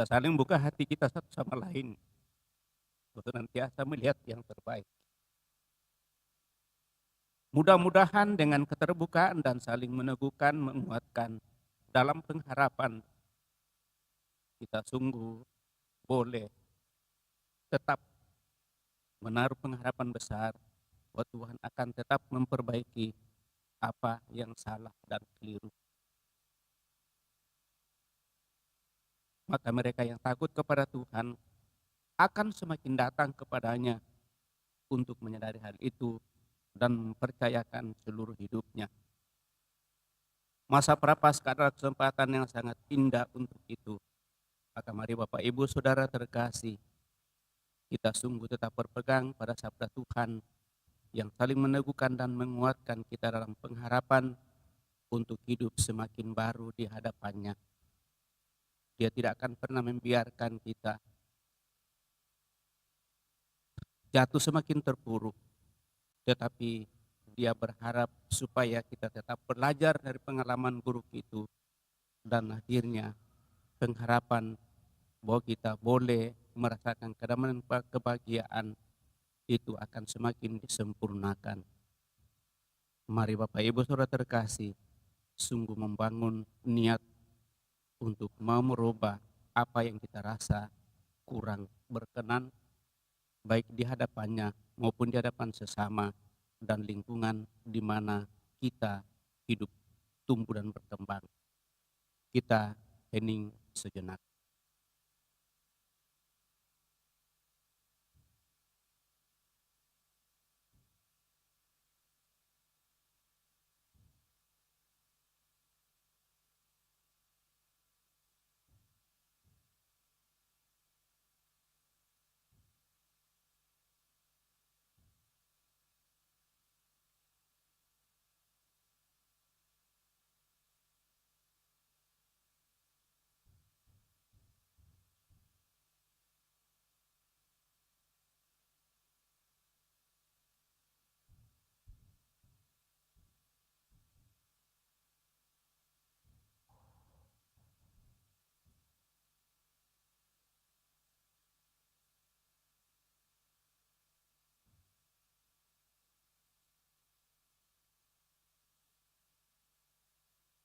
[SPEAKER 2] saling buka hati kita satu sama lain, senantiasa melihat yang terbaik. Mudah-mudahan dengan keterbukaan dan saling meneguhkan, menguatkan dalam pengharapan, kita sungguh boleh tetap menaruh pengharapan besar bahwa Tuhan akan tetap memperbaiki apa yang salah dan keliru. Maka mereka yang takut kepada Tuhan akan semakin datang kepadanya untuk menyadari hal itu dan mempercayakan seluruh hidupnya. Masa prapaskah adalah kesempatan yang sangat indah untuk itu. Maka mari Bapak Ibu Saudara terkasih, kita sungguh tetap berpegang pada sabda Tuhan yang saling meneguhkan dan menguatkan kita dalam pengharapan untuk hidup semakin baru di hadapannya. Dia tidak akan pernah membiarkan kita jatuh semakin terpuruk, tetapi Dia berharap supaya kita tetap belajar dari pengalaman buruk itu, dan akhirnya pengharapan bahwa kita boleh merasakan kedamaian dan kebahagiaan itu akan semakin disempurnakan. Mari Bapak Ibu Saudara terkasih, sungguh membangun niat untuk mau merubah apa yang kita rasa kurang berkenan, baik di hadapannya maupun di hadapan sesama dan lingkungan di mana kita hidup, tumbuh dan berkembang. Kita hening sejenak.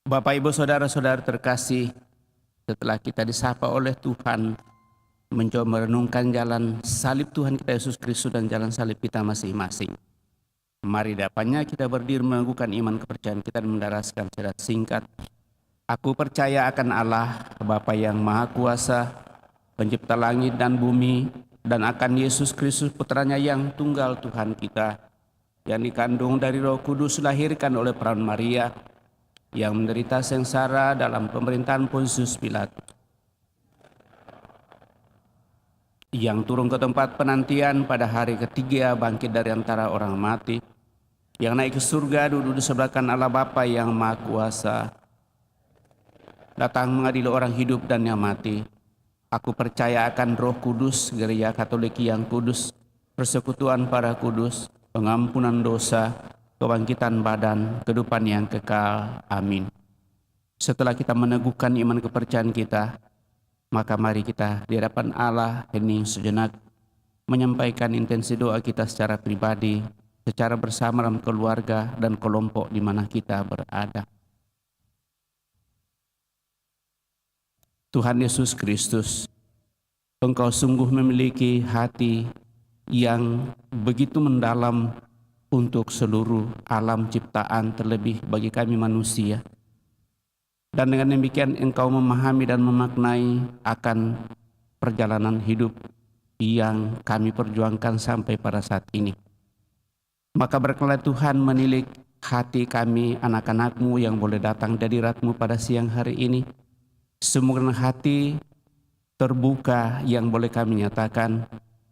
[SPEAKER 2] Bapak Ibu Saudara-saudara terkasih, setelah kita disapa oleh Tuhan mencoba merenungkan jalan salib Tuhan kita Yesus Kristus dan jalan salib kita masing-masing, mari dapannya kita berdiri meneguhkan iman kepercayaan kita dan mendaraskan syahadat singkat. Aku percaya akan Allah Bapa yang Maha Kuasa, pencipta langit dan bumi, dan akan Yesus Kristus putranya yang tunggal Tuhan kita, yang dikandung dari Roh Kudus, lahirkan oleh perawan Maria, yang menderita sengsara dalam pemerintahan Pontius Pilatus, yang turun ke tempat penantian pada hari ketiga bangkit dari antara orang mati, yang naik ke surga duduk di sebelah kanan Allah Bapa yang Maha Kuasa, datang mengadili orang hidup dan yang mati. Aku percaya akan Roh Kudus, Gereja Katolik yang kudus, persekutuan para kudus, pengampunan dosa, kebangkitan badan, kehidupan yang kekal. Amin. Setelah kita meneguhkan iman kepercayaan kita, maka mari kita di hadapan Allah hening sejenak, menyampaikan intensi doa kita secara pribadi, secara bersama dalam keluarga dan kelompok di mana kita berada. Tuhan Yesus Kristus, Engkau sungguh memiliki hati yang begitu mendalam untuk seluruh alam ciptaan, terlebih bagi kami manusia. Dan dengan demikian Engkau memahami dan memaknai akan perjalanan hidup yang kami perjuangkan sampai pada saat ini. Maka berkenan Tuhan menilik hati kami anak-anak-Mu yang boleh datang dari hadirat-Mu pada siang hari ini. Semoga hati terbuka yang boleh kami nyatakan,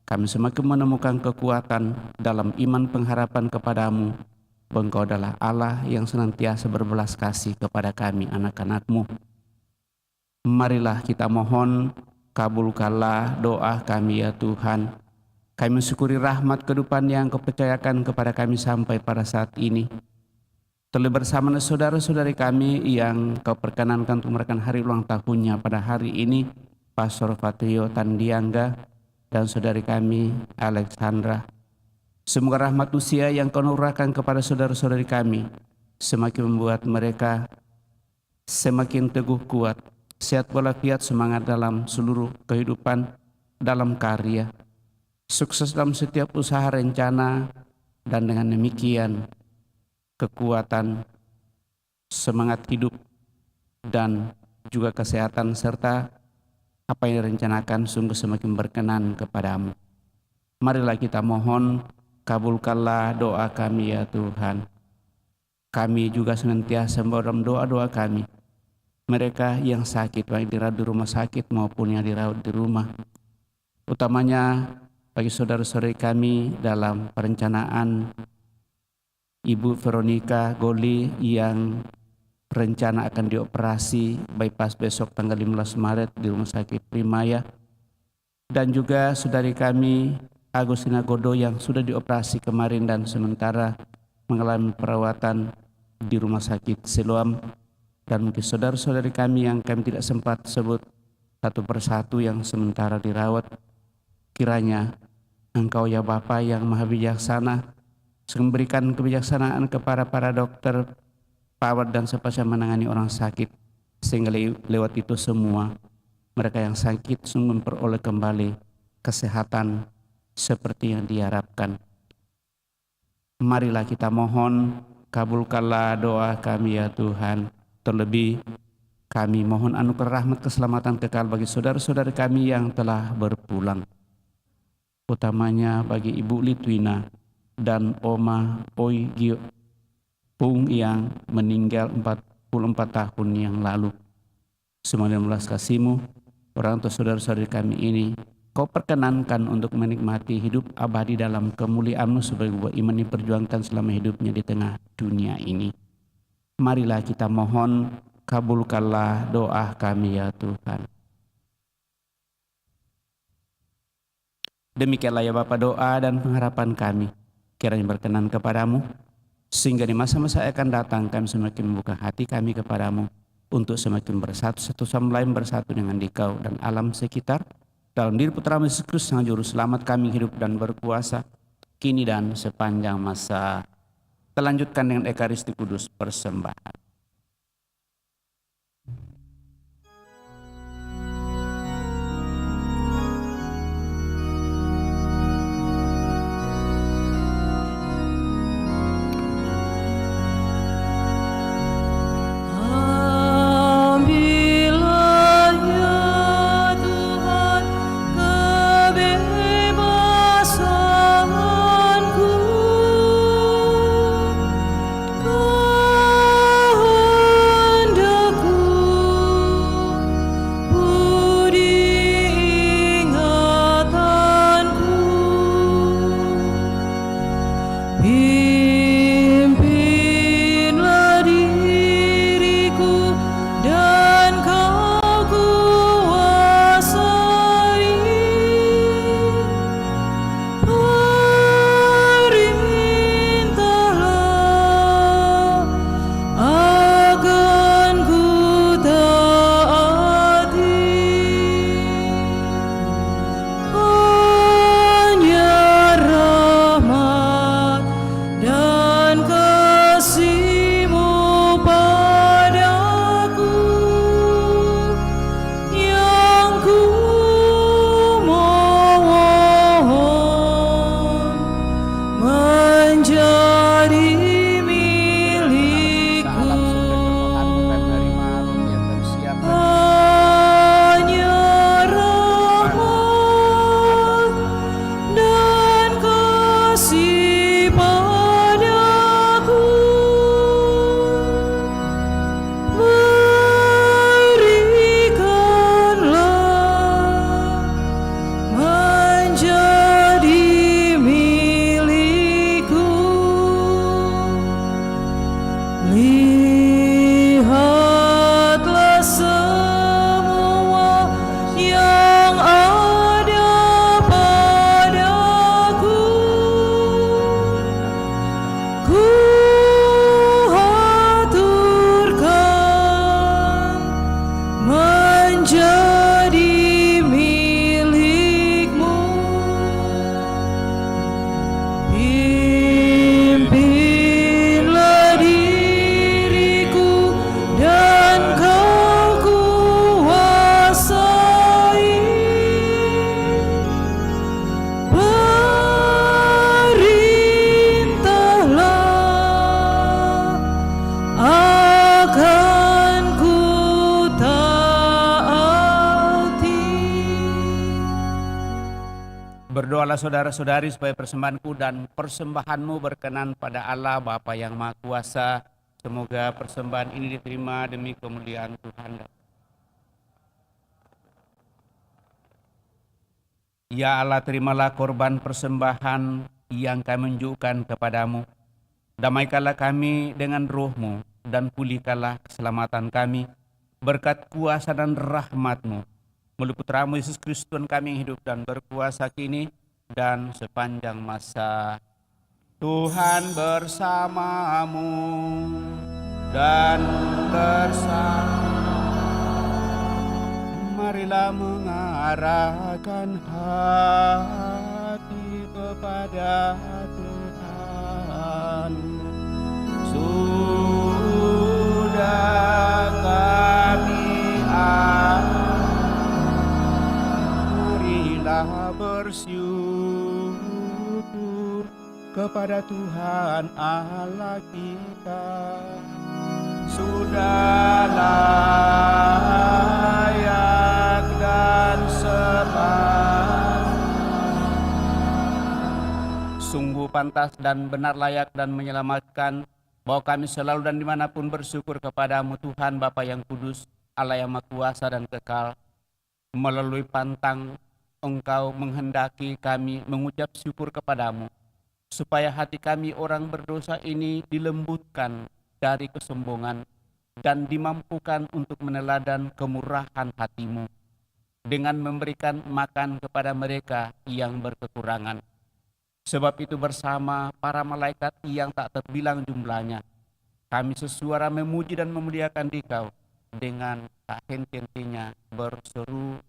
[SPEAKER 2] kami semakin menemukan kekuatan dalam iman pengharapan kepadamu. Engkau adalah Allah yang senantiasa berbelas kasih kepada kami anak-anak-Mu. Marilah kita mohon, kabulkanlah doa kami ya Tuhan. Kami mensyukuri rahmat kehidupan yang Kau percayakan kepada kami sampai pada saat ini. Terlebih bersama saudara-saudari kami yang Kau perkenankan untuk merayakan hari ulang tahunnya pada hari ini, Pastor Patrio Tandiangga dan saudari kami Alexandra. Semoga rahmat usia yang Kau nurahkan kepada saudara-saudari kami semakin membuat mereka semakin teguh kuat, sehat walafiat, semangat dalam seluruh kehidupan, dalam karya, sukses dalam setiap usaha rencana, dan dengan demikian kekuatan, semangat hidup, dan juga kesehatan serta apa yang direncanakan sungguh semakin berkenan kepadamu. Marilah kita mohon, kabulkanlah doa kami ya Tuhan. Kami juga senantiasa membawa doa-doa kami mereka yang sakit, baik dirawat di rumah sakit maupun yang dirawat di rumah. Utamanya bagi saudara-saudari kami dalam perencanaan Ibu Veronica Goli yang rencana akan dioperasi bypass besok tanggal 15 Maret di Rumah Sakit Primaya. Dan juga saudari kami Agustina Godo yang sudah dioperasi kemarin dan sementara mengalami perawatan di Rumah Sakit Siloam. Dan mungkin saudara-saudari kami yang kami tidak sempat sebut satu persatu yang sementara dirawat. Kiranya Engkau ya Bapa yang Maha Bijaksana memberikan kebijaksanaan kepada para dokter, perawat dan spesialis menangani orang sakit, sehingga lewat itu semua mereka yang sakit sungguh memperoleh kembali kesehatan seperti yang diharapkan. Marilah kita mohon, kabulkanlah doa kami ya Tuhan. Terlebih kami mohon anugerah rahmat keselamatan kekal bagi saudara-saudara kami yang telah berpulang. Utamanya bagi Ibu Litwina dan Oma Oi Gio Pung yang meninggal 44 tahun yang lalu. Semoga belas kasih-Mu, orang tua saudara-saudari kami ini Kau perkenankan untuk menikmati hidup abadi dalam kemuliaan-Mu sebagai buah iman yang diperjuangkan selama hidupnya di tengah dunia ini. Marilah kita mohon, kabulkanlah doa kami ya Tuhan. Demikianlah ya Bapa doa dan pengharapan kami, kiranya berkenan kepadamu, sehingga di masa-masa akan datang kami semakin membuka hati kami kepadamu, untuk semakin bersatu satu sama lain, bersatu dengan Dikau dan alam sekitar, dalam diri Putra Yesus Kristus Sang Juru Selamat kami hidup dan berkuasa, kini dan sepanjang masa. Kita lanjutkan dengan Ekaristi Kudus persembahan.
[SPEAKER 5] Kau
[SPEAKER 1] menjadi milik-Mu. Pimpinlah diriku dan Kau kuasai. Perintahlah akan ku taati.
[SPEAKER 2] Berdoalah saudara-saudari supaya persembahanku dan persembahanmu berkenan pada Allah Bapa yang Maha Kuasa. Semoga persembahan ini diterima demi kemuliaan Tuhan. Ya Allah, terimalah korban persembahan yang kami unjukkan kepadamu. Damaikanlah kami dengan roh-Mu dan pulihkanlah keselamatan kami berkat kuasa dan rahmat-Mu. Melalui Putra-Mu Yesus Kristus Tuhan kami yang hidup dan berkuasa kini dan sepanjang masa. Tuhan bersamamu dan bersama. Marilah mengarahkan hati kepada Tuhan. Sudah kami marilah bersyukur kepada Tuhan Allah kita. Sudah layak dan sungguh pantas dan benar, layak dan menyelamatkan, bahwa kami selalu dan dimanapun bersyukur kepadamu Tuhan Bapa yang kudus, Allah yang Maha Kuasa dan kekal. Melalui pantang Engkau menghendaki kami mengucap syukur kepadamu, supaya hati kami orang berdosa ini dilembutkan dari kesombongan dan dimampukan untuk meneladan kemurahan hati-Mu dengan memberikan makan kepada mereka yang berkekurangan. Sebab itu bersama para malaikat yang tak terbilang jumlahnya, kami sesuara memuji dan memuliakan Dikau dengan tak henti-hentinya berseru,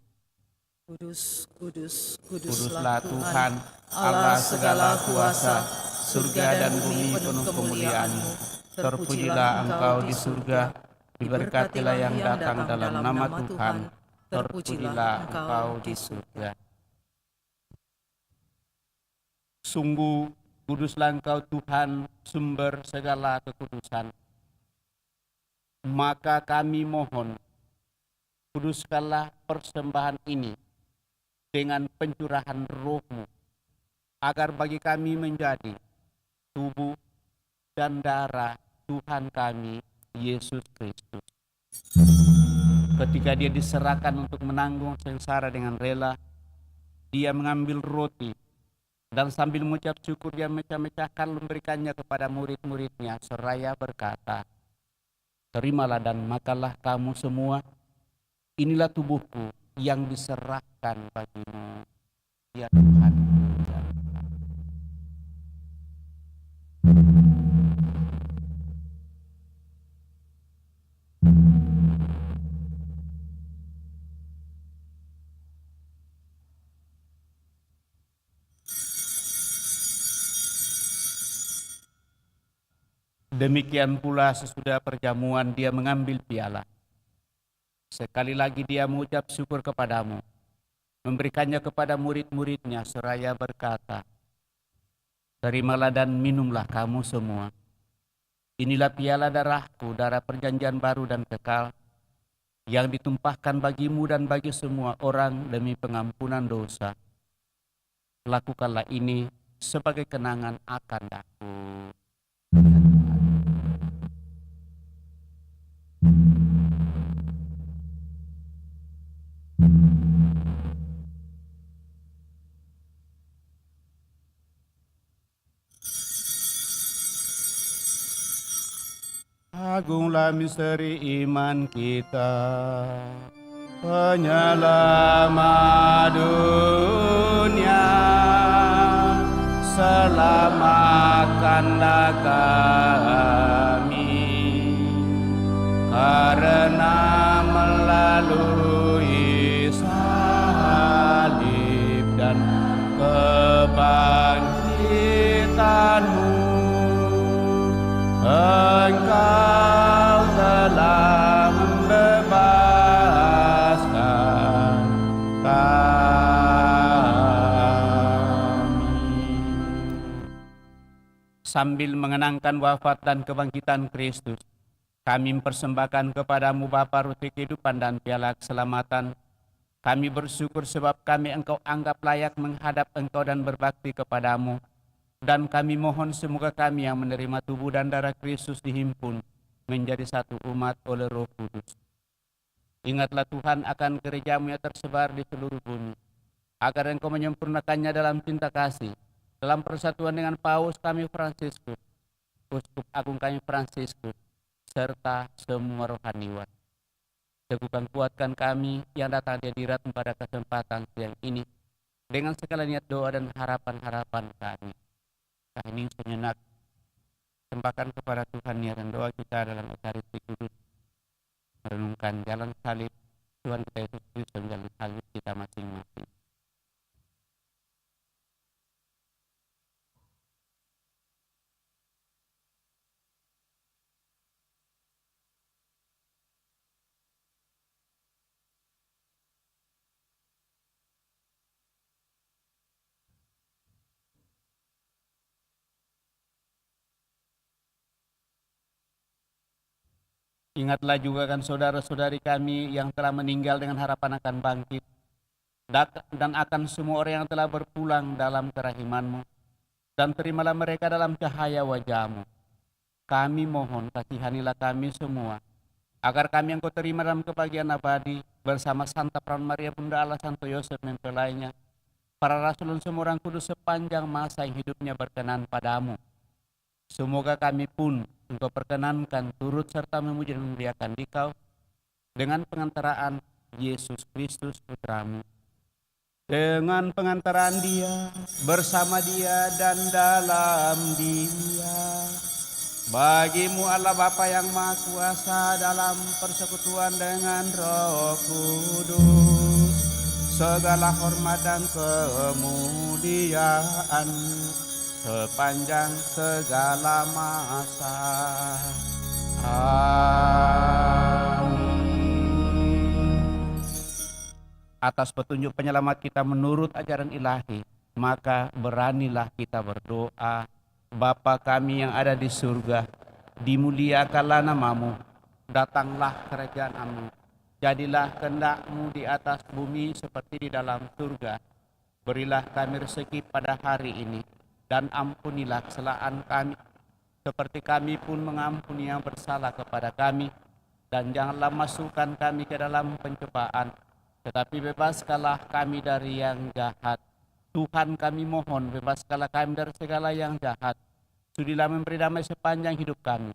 [SPEAKER 1] Kudus, kudus,
[SPEAKER 2] Kuduslah Tuhan, Allah segala kuasa, surga dan bumi penuh kemuliaan-Mu. Terpujilah Engkau di surga, diberkatilah yang datang dalam nama Tuhan, terpujilah Engkau di surga. Sungguh kuduslah Engkau Tuhan, sumber segala kekudusan. Maka kami mohon, kuduskanlah persembahan ini dengan pencurahan Roh-Mu, agar bagi kami menjadi tubuh dan darah Tuhan kami, Yesus Kristus. Ketika Dia diserahkan untuk menanggung sengsara dengan rela, Dia mengambil roti, dan sambil mengucap syukur Dia mecah-mecahkan, memberikannya kepada murid-muridnya, seraya berkata, terimalah dan makanlah kamu semua, inilah tubuhku yang diserahkan bagimu. Ya Tuhan. Ya. Demikian pula sesudah perjamuan Dia mengambil piala. Sekali lagi Dia mengucap syukur kepadamu, memberikannya kepada murid-muridnya seraya berkata, terimalah dan minumlah kamu semua. Inilah piala darahku, darah perjanjian baru dan kekal, yang ditumpahkan bagimu dan bagi semua orang demi pengampunan dosa. Lakukanlah ini sebagai kenangan akan aku. Agunglah misteri iman kita, penyelamat dunia, selamatkanlah kami, karena melalui Engkau telah membebaskan kami. Sambil mengenangkan wafat dan kebangkitan Kristus, kami mempersembahkan kepadamu Bapa roti kehidupan dan piala keselamatan. Kami bersyukur sebab kami Engkau anggap layak menghadap Engkau dan berbakti kepadamu. Dan kami mohon semoga kami yang menerima tubuh dan darah Kristus dihimpun menjadi satu umat oleh Roh Kudus. Ingatlah Tuhan akan gerejamu yang tersebar di seluruh bumi, agar Engkau menyempurnakannya dalam cinta kasih, dalam persatuan dengan Paus kami Fransiskus, Uskup Agung kami Fransiskus, serta semua rohaniwan. Teguhkan kuatkan kami yang datang di hadirat pada kesempatan siang ini, dengan segala niat doa dan harapan-harapan kami. Kami sejenak sembahkan kepada Tuhan niat dan doa kita dalam Ekaristi Kudus, merenungkan jalan salib Tuhan kita Yesus Kristus dan jalan salib kita masing-masing. Ingatlah juga kan saudara-saudari kami yang telah meninggal dengan harapan akan bangkit, dan akan semua orang yang telah berpulang dalam kerahiman-Mu, dan terimalah mereka dalam cahaya wajah-Mu. Kami mohon kasihanilah kami semua, agar kami Engkau terima dalam kebahagiaan abadi, bersama Santa Perawan Maria Bunda Allah, Santo Yosef mempelainya, para rasul dan semua orang kudus sepanjang masa yang hidupnya berkenan padamu. Semoga kami pun Engkau perkenankan turut serta memuji dan memuliakan Dikau dengan pengantaraan Yesus Kristus Putramu. Dengan pengantaraan Dia, bersama Dia dan dalam Dia, bagimu Allah Bapa yang Maha Kuasa dalam persekutuan dengan Roh Kudus, segala hormat dan kemuliaan sepanjang segala masa. Amin. Atas petunjuk penyelamat kita menurut ajaran ilahi, maka beranilah kita berdoa. Bapa kami yang ada di surga, dimuliakanlah namamu, datanglah kerajaan-Mu, jadilah kehendak-Mu di atas bumi seperti di dalam surga. Berilah kami rezeki pada hari ini, dan ampunilah kesalahan kami, seperti kami pun mengampuni yang bersalah kepada kami. Dan janganlah masukkan kami ke dalam pencobaan, tetapi bebaskanlah kami dari yang jahat. Tuhan kami mohon, bebaskanlah kami dari segala yang jahat. Sudilah memberi damai sepanjang hidup kami,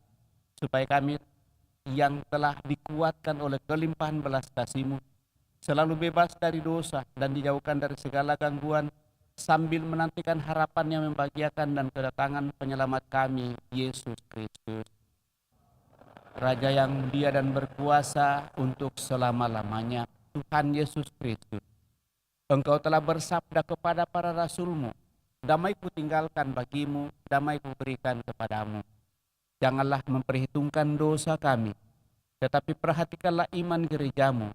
[SPEAKER 2] supaya kami yang telah dikuatkan oleh kelimpahan belas kasih-Mu, selalu bebas dari dosa dan dijauhkan dari segala gangguan, sambil menantikan harapan yang membahagiakan dan kedatangan penyelamat kami, Yesus Kristus, Raja yang mulia dan berkuasa untuk selama-lamanya. Tuhan Yesus Kristus, Engkau telah bersabda kepada para rasul-Mu, damai ku tinggalkan bagimu, damai ku berikan kepadamu. Janganlah memperhitungkan dosa kami, tetapi perhatikanlah iman gereja-Mu,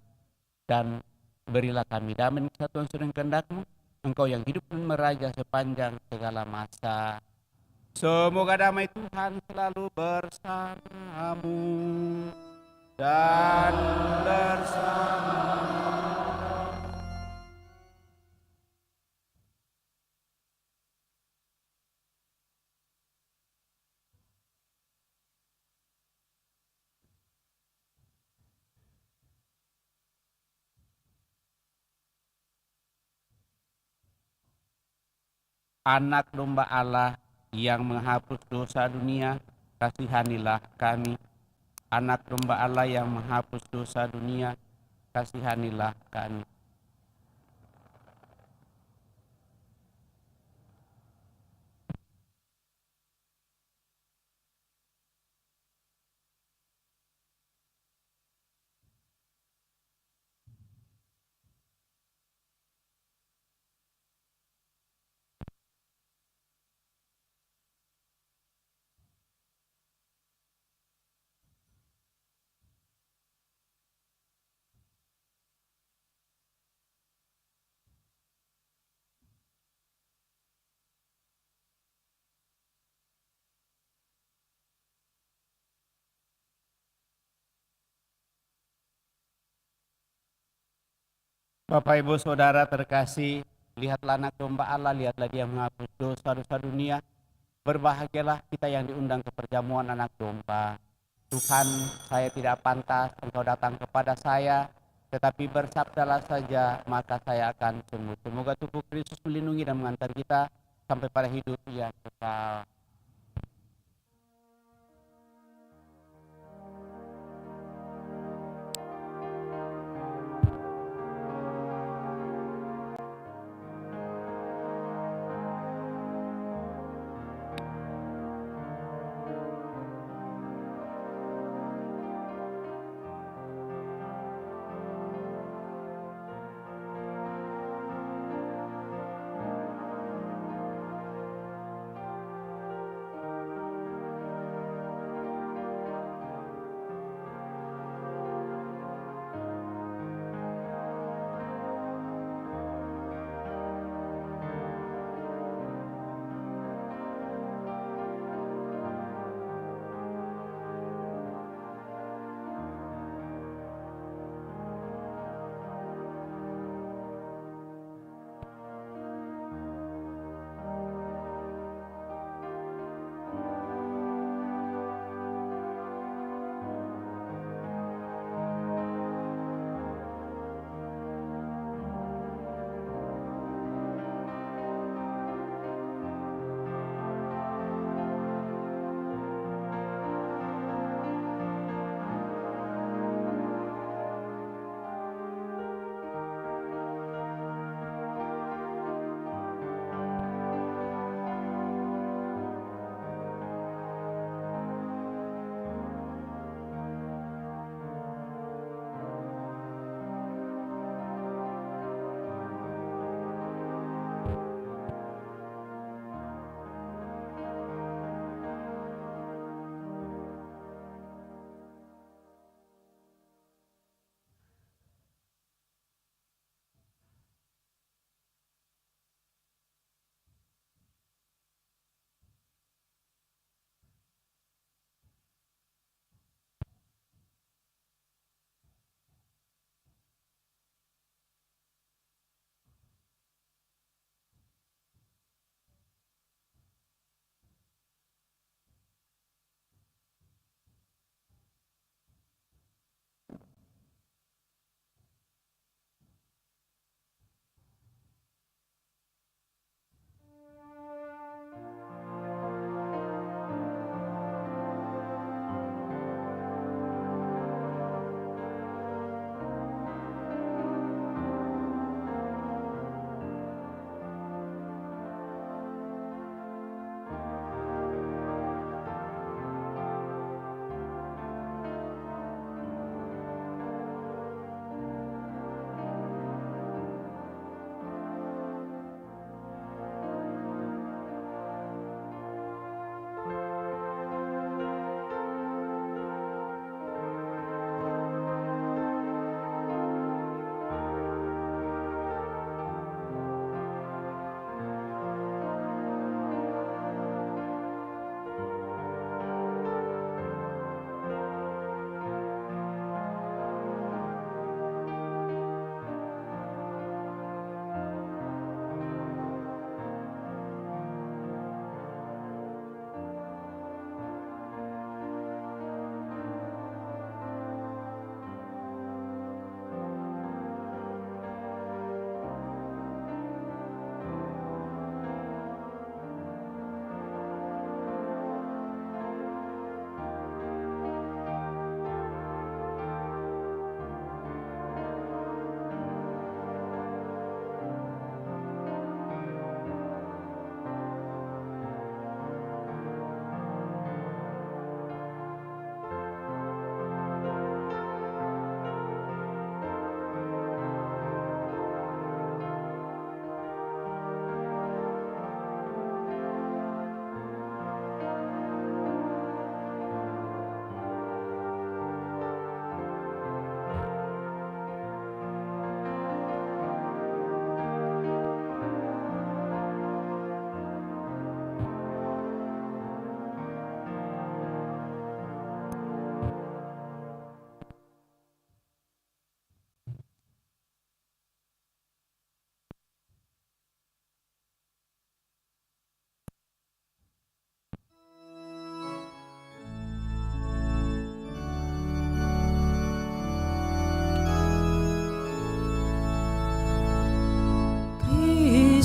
[SPEAKER 2] dan berilah kami damai dan kesatuan sesuai kehendak-Mu, Engkau yang hidup dan meraja sepanjang segala masa. Semoga damai Tuhan selalu bersamamu dan bersama Anak domba Allah yang menghapus dosa dunia, kasihanilah kami. Anak domba Allah yang menghapus dosa dunia, kasihanilah kami. Bapak Ibu Saudara terkasih, lihatlah anak domba Allah, lihatlah dia menghapus dosa-dosa dunia. Berbahagialah kita yang diundang ke perjamuan anak domba. Tuhan, saya tidak pantas Engkau datang kepada saya, tetapi bersabdalah saja, maka saya akan sembuh. Semoga tubuh Kristus melindungi dan mengantar kita sampai pada hidup yang kekal.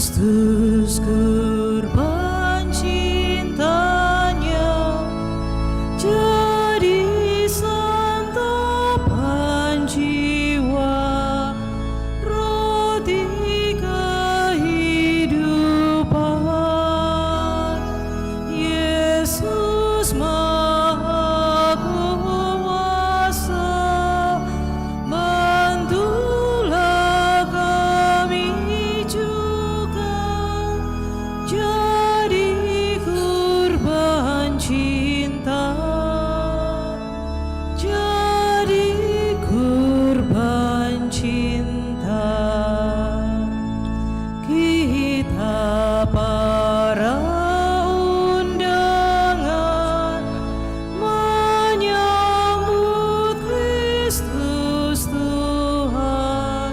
[SPEAKER 1] Kristus kurban cintanya jadi santapan jiwa, roti kehidupan. Yesus Maha Kuasa, bantulah kami juga jadi kurban cinta, jadi kurban cinta. Kita para undangan menyambut Kristus Tuhan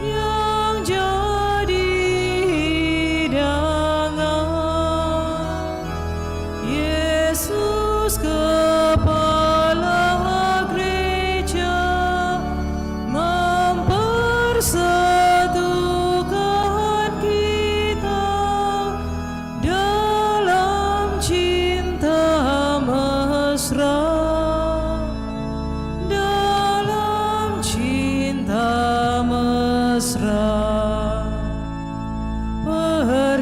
[SPEAKER 1] yang jadi hidangan. Yesus Kepala Gereja mempersatukan kita dalam cinta mesra, dalam cinta mesra.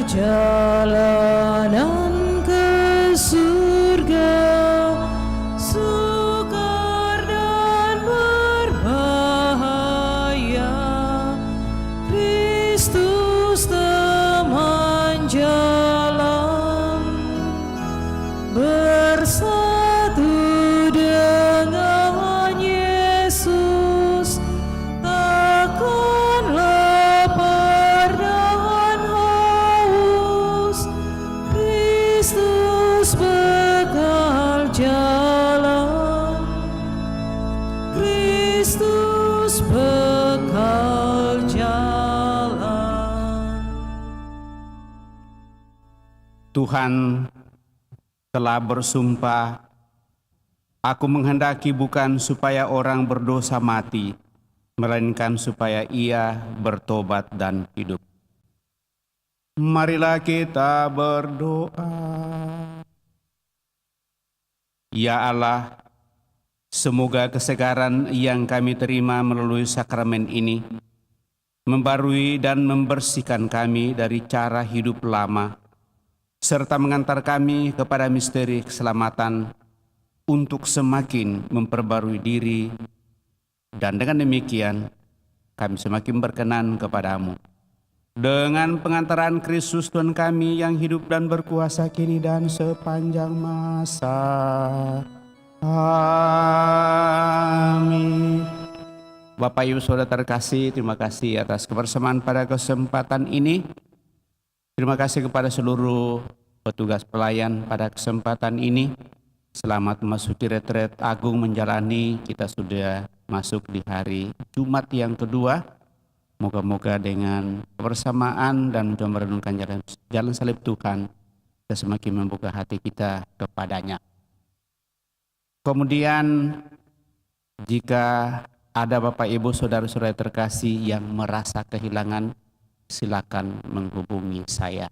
[SPEAKER 1] Perjalanan ke surga sukar dan berbahaya. Kristus teman jalan, bersatu dengan Yesus takkan lapar dan haus. Kristus bekal jalan, Kristus bekal jalan.
[SPEAKER 2] Tuhan telah bersumpah, aku menghendaki bukan supaya orang berdosa mati, melainkan supaya ia bertobat dan hidup. Marilah kita berdoa. Ya Allah, semoga kesegaran yang kami terima melalui sakramen ini membarui dan membersihkan kami dari cara hidup lama, serta mengantar kami kepada misteri keselamatan untuk semakin memperbarui diri, dan dengan demikian kami semakin berkenan kepadamu. Dengan pengantaran Kristus Tuhan kami yang hidup dan berkuasa kini dan sepanjang masa. Amin. Bapak Ibu Saudara terkasih, terima kasih atas kebersamaan pada kesempatan ini. Terima kasih kepada seluruh petugas pelayan pada kesempatan ini. Selamat memasuki retret agung menjalani. Kita sudah masuk di hari Jumat yang kedua. Moga-moga dengan kebersamaan dan mencoba merenungkan jalan salib Tuhan, kita semakin membuka hati kita kepadanya. Kemudian jika ada Bapak Ibu Saudara-saudara terkasih yang merasa kehilangan, silakan menghubungi saya.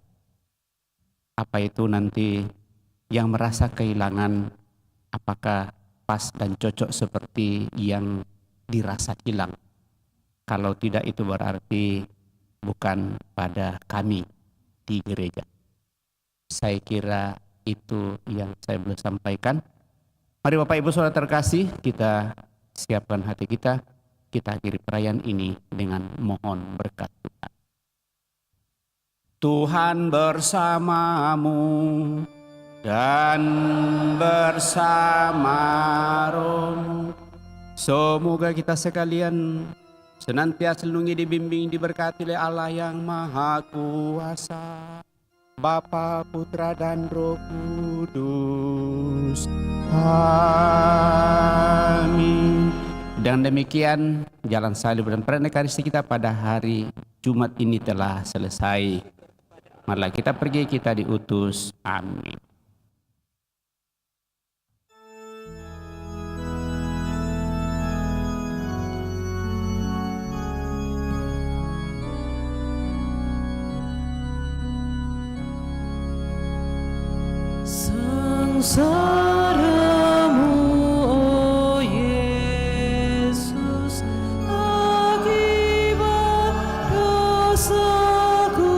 [SPEAKER 2] Apa itu nanti yang merasa kehilangan, apakah pas dan cocok seperti yang dirasa hilang? Kalau tidak, itu berarti bukan pada kami di gereja. Saya kira itu yang saya boleh sampaikan. Mari Bapak Ibu Saudara terkasih, kita siapkan hati kita akhiri perayaan ini dengan mohon berkat Tuhan. Tuhan bersamamu dan bersama rohmu. Semoga kita sekalian senantiasa dilindungi, dibimbing, diberkati oleh Allah yang Maha Kuasa, Bapa, Putra, dan Roh Kudus. Amin. Dan demikian jalan salib dan perayaan Ekaristi kita pada hari Jumat ini telah selesai. Marilah kita pergi, kita diutus. Amin.
[SPEAKER 1] Saramu, oh Yesus, akibat dosaku,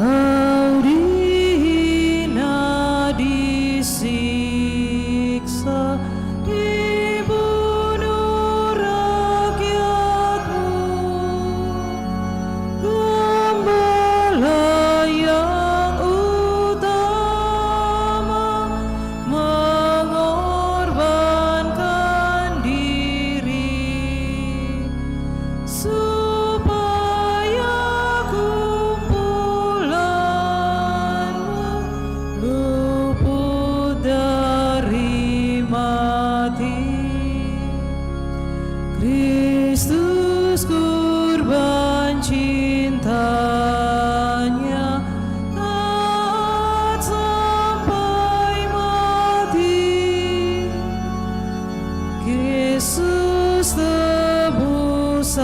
[SPEAKER 1] Kau dihina, disiksa, dibunuh rakyat-Mu. Gembala yang utama mengorbankan diri supaya kumpulan-Mu luput dari mati. Kristus kurban cintanya taat sampai mati. Yesus tebus